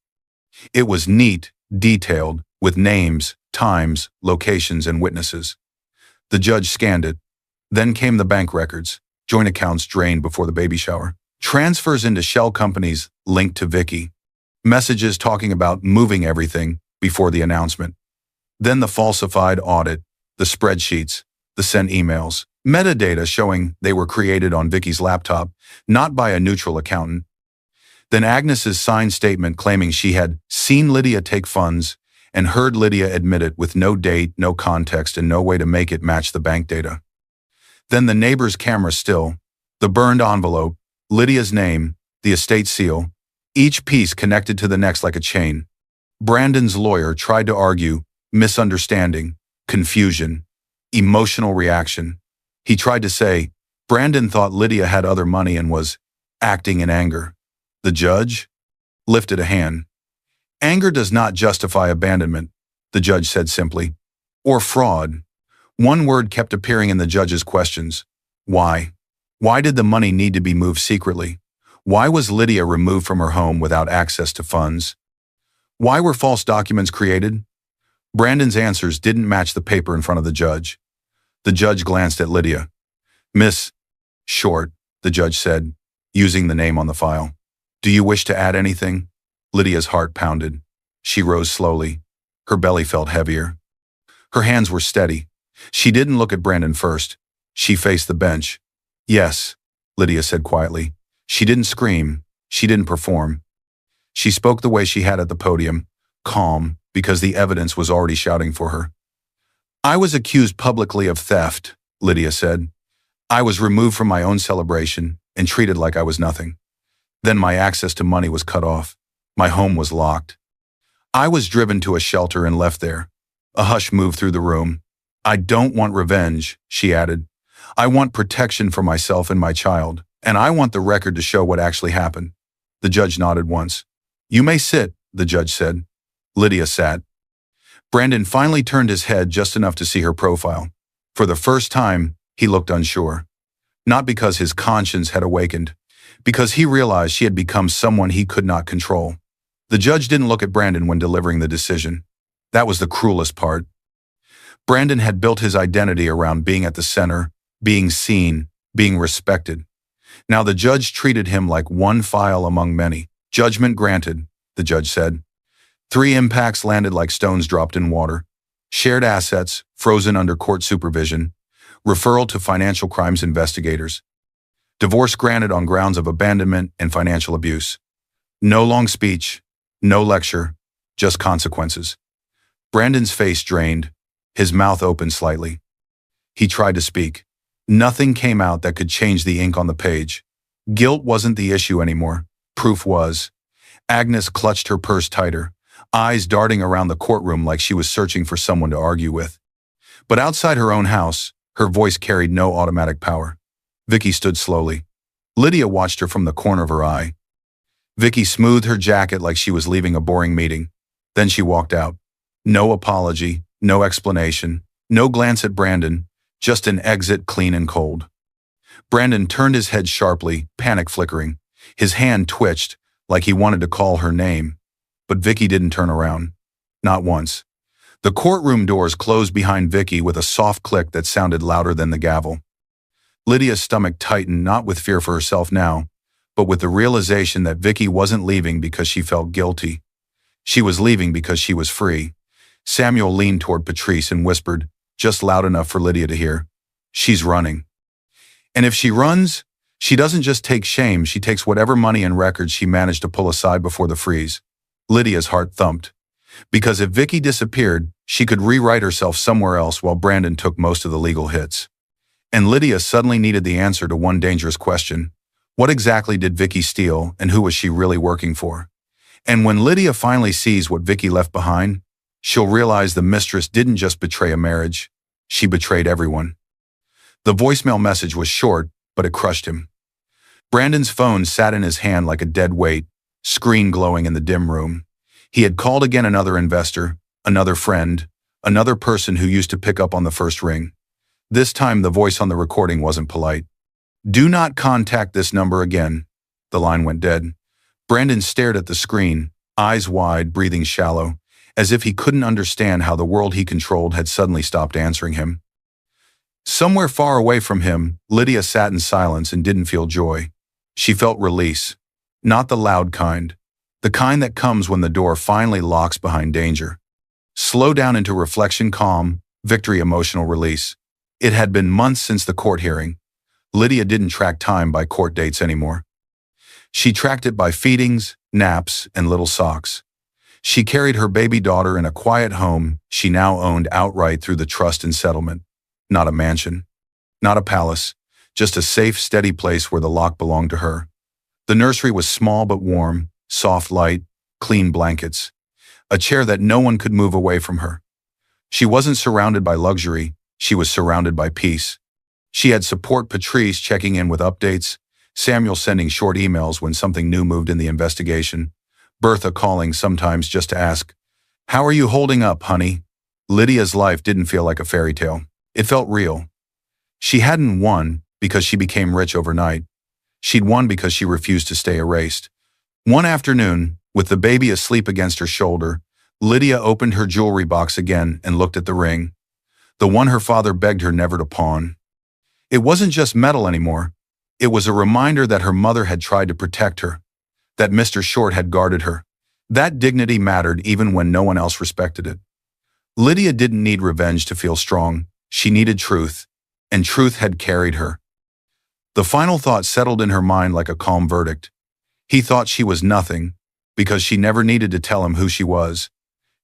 It was neat, detailed, with names, times, locations, and witnesses. The judge scanned it. Then came the bank records, joint accounts drained before the baby shower, transfers into shell companies linked to Vicky, messages talking about moving everything before the announcement. Then the falsified audit, the spreadsheets, the sent emails, metadata showing they were created on Vicky's laptop, not by a neutral accountant. Then Agnes's signed statement claiming she had seen Lydia take funds and heard Lydia admit it with no date, no context, and no way to make it match the bank data. Then the neighbor's camera still, the burned envelope, Lydia's name, the estate seal, each piece connected to the next like a chain. Brandon's lawyer tried to argue misunderstanding, confusion, emotional reaction. He tried to say Brandon thought Lydia had other money and was acting in anger. The judge lifted a hand. Anger does not justify abandonment, the judge said simply. Or fraud. One word kept appearing in the judge's questions. Why? Why did the money need to be moved secretly? Why was Lydia removed from her home without access to funds? Why were false documents created? Brandon's answers didn't match the paper in front of the judge. The judge glanced at Lydia. Miss Short, the judge said, using the name on the file. Do you wish to add anything? Lydia's heart pounded. She rose slowly. Her belly felt heavier. Her hands were steady. She didn't look at Brandon first. She faced the bench. Yes, Lydia said quietly. She didn't scream. She didn't perform. She spoke the way she had at the podium, calm, because the evidence was already shouting for her. I was accused publicly of theft, Lydia said. I was removed from my own celebration and treated like I was nothing. Then my access to money was cut off. My home was locked. I was driven to a shelter and left there. A hush moved through the room. I don't want revenge, she added. I want protection for myself and my child, and I want the record to show what actually happened. The judge nodded once. You may sit, the judge said. Lydia sat. Brandon finally turned his head just enough to see her profile. For the first time, he looked unsure. Not because his conscience had awakened, because he realized she had become someone he could not control. The judge didn't look at Brandon when delivering the decision. That was the cruelest part. Brandon had built his identity around being at the center, being seen, being respected. Now the judge treated him like one file among many. Judgment granted, the judge said. 3 impacts landed like stones dropped in water. Shared assets, frozen under court supervision. Referral to financial crimes investigators. Divorce granted on grounds of abandonment and financial abuse. No long speech, no lecture, just consequences. Brandon's face drained, his mouth opened slightly. He tried to speak. Nothing came out that could change the ink on the page. Guilt wasn't the issue anymore. Proof was. Agnes clutched her purse tighter, eyes darting around the courtroom like she was searching for someone to argue with. But outside her own house, her voice carried no automatic power. Vicky stood slowly. Lydia watched her from the corner of her eye. Vicky smoothed her jacket like she was leaving a boring meeting. Then she walked out. No apology, no explanation, no glance at Brandon, just an exit clean and cold. Brandon turned his head sharply, panic flickering. His hand twitched, like he wanted to call her name. But Vicky didn't turn around. Not once. The courtroom doors closed behind Vicky with a soft click that sounded louder than the gavel. Lydia's stomach tightened, not with fear for herself now, but with the realization that Vicky wasn't leaving because she felt guilty. She was leaving because she was free. Samuel leaned toward Patrice and whispered, just loud enough for Lydia to hear, "She's running. And if she runs, she doesn't just take shame, she takes whatever money and records she managed to pull aside before the freeze." Lydia's heart thumped. Because if Vicky disappeared, she could rewrite herself somewhere else while Brandon took most of the legal hits. And Lydia suddenly needed the answer to one dangerous question. What exactly did Vicky steal, and who was she really working for? And when Lydia finally sees what Vicky left behind, she'll realize the mistress didn't just betray a marriage, she betrayed everyone. The voicemail message was short, but it crushed him. Brandon's phone sat in his hand like a dead weight, screen glowing in the dim room. He had called again, another investor, another friend, another person who used to pick up on the first ring. This time the voice on the recording wasn't polite. "Do not contact this number again." The line went dead. Brandon stared at the screen, eyes wide, breathing shallow, as if he couldn't understand how the world he controlled had suddenly stopped answering him. Somewhere far away from him, Lydia sat in silence and didn't feel joy. She felt release. Not the loud kind. The kind that comes when the door finally locks behind danger. Slow down into reflection, calm, victory, emotional release. It had been months since the court hearing. Lydia didn't track time by court dates anymore. She tracked it by feedings, naps, and little socks. She carried her baby daughter in a quiet home she now owned outright through the trust and settlement. Not a mansion, not a palace, just a safe, steady place where the lock belonged to her. The nursery was small but warm, soft light, clean blankets, a chair that no one could move away from her. She wasn't surrounded by luxury, she was surrounded by peace. She had support: Patrice checking in with updates, Samuel sending short emails when something new moved in the investigation, Bertha calling sometimes just to ask, "How are you holding up, honey?" Lydia's life didn't feel like a fairy tale. It felt real. She hadn't won because she became rich overnight. She'd won because she refused to stay erased. One afternoon, with the baby asleep against her shoulder, Lydia opened her jewelry box again and looked at the ring, the one her father begged her never to pawn. It wasn't just metal anymore. It was a reminder that her mother had tried to protect her, that Mr. Short had guarded her. That dignity mattered even when no one else respected it. Lydia didn't need revenge to feel strong. She needed truth, and truth had carried her. The final thought settled in her mind like a calm verdict. He thought she was nothing, because she never needed to tell him who she was.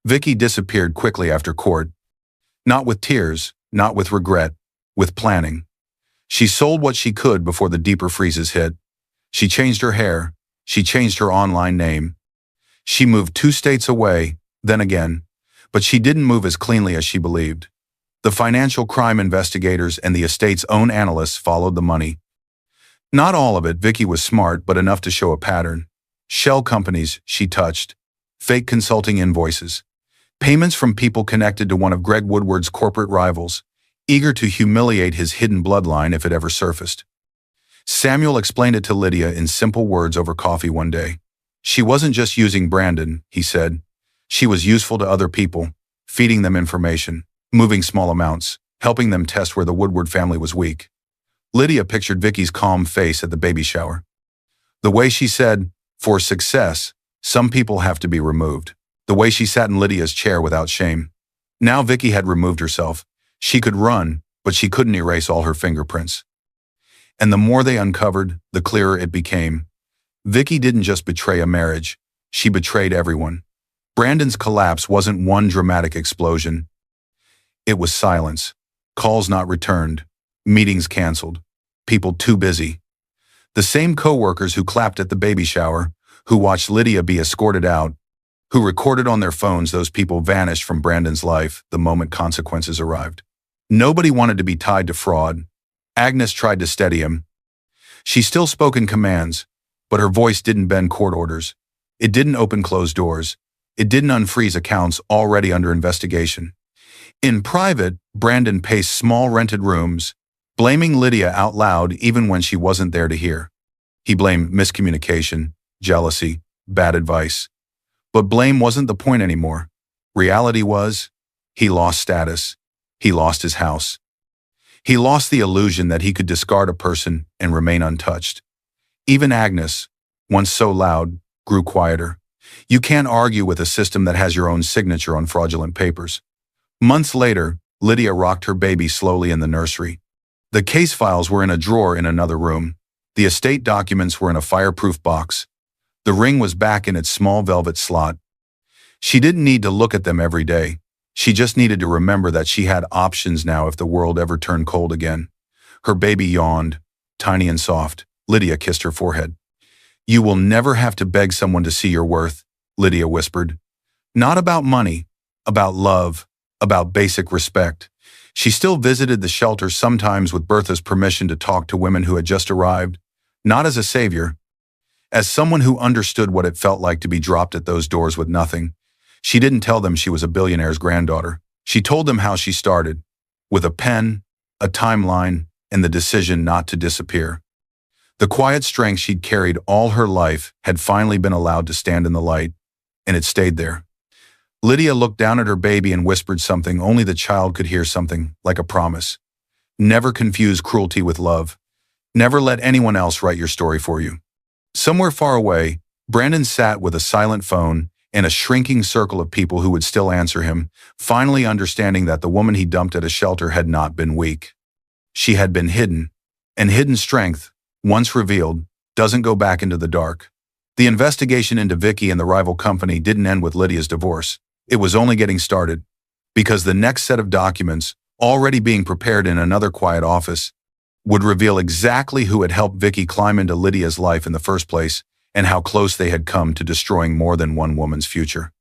Vicky disappeared quickly after court. Not with tears, not with regret, with planning. She sold what she could before the deeper freezes hit. She changed her hair. She changed her online name. She moved 2 states away, then again, but she didn't move as cleanly as she believed. The financial crime investigators and the estate's own analysts followed the money. Not all of it. Vicky was smart, but enough to show a pattern. Shell companies she touched, fake consulting invoices, payments from people connected to one of Greg Woodward's corporate rivals, eager to humiliate his hidden bloodline if it ever surfaced. Samuel explained it to Lydia in simple words over coffee one day. She wasn't just using Brandon, he said. She was useful to other people, feeding them information, moving small amounts, helping them test where the Woodward family was weak. Lydia pictured Vicky's calm face at the baby shower. The way she said, "For success, some people have to be removed." The way she sat in Lydia's chair without shame. Now Vicky had removed herself. She could run, but she couldn't erase all her fingerprints. And the more they uncovered, the clearer it became. Vicky didn't just betray a marriage. She betrayed everyone. Brandon's collapse wasn't one dramatic explosion. It was silence. Calls not returned. Meetings canceled. People too busy. The same co-workers who clapped at the baby shower, who watched Lydia be escorted out, who recorded on their phones, those people vanished from Brandon's life the moment consequences arrived. Nobody wanted to be tied to fraud. Agnes tried to steady him. She still spoke in commands, but her voice didn't bend court orders. It didn't open closed doors. It didn't unfreeze accounts already under investigation. In private, Brandon paced small rented rooms, blaming Lydia out loud even when she wasn't there to hear. He blamed miscommunication, jealousy, bad advice. But blame wasn't the point anymore. Reality was, he lost status. He lost his house. He lost the illusion that he could discard a person and remain untouched. Even Agnes, once so loud, grew quieter. You can't argue with a system that has your own signature on fraudulent papers. Months later, Lydia rocked her baby slowly in the nursery. The case files were in a drawer in another room. The estate documents were in a fireproof box. The ring was back in its small velvet slot. She didn't need to look at them every day. She just needed to remember that she had options now if the world ever turned cold again. Her baby yawned, tiny and soft. Lydia kissed her forehead. "You will never have to beg someone to see your worth," Lydia whispered. Not about money, about love, about basic respect. She still visited the shelter sometimes with Bertha's permission to talk to women who had just arrived, not as a savior, as someone who understood what it felt like to be dropped at those doors with nothing. She didn't tell them she was a billionaire's granddaughter. She told them how she started, with a pen, a timeline, and the decision not to disappear. The quiet strength she'd carried all her life had finally been allowed to stand in the light, and it stayed there. Lydia looked down at her baby and whispered something only the child could hear, something like a promise. Never confuse cruelty with love. Never let anyone else write your story for you. Somewhere far away, Brandon sat with a silent phone and a shrinking circle of people who would still answer him, finally understanding that the woman he dumped at a shelter had not been weak. She had been hidden, and hidden strength, once revealed, doesn't go back into the dark. The investigation into Vicky and the rival company didn't end with Lydia's divorce. It was only getting started, because the next set of documents, already being prepared in another quiet office, would reveal exactly who had helped Vicky climb into Lydia's life in the first place and how close they had come to destroying more than one woman's future.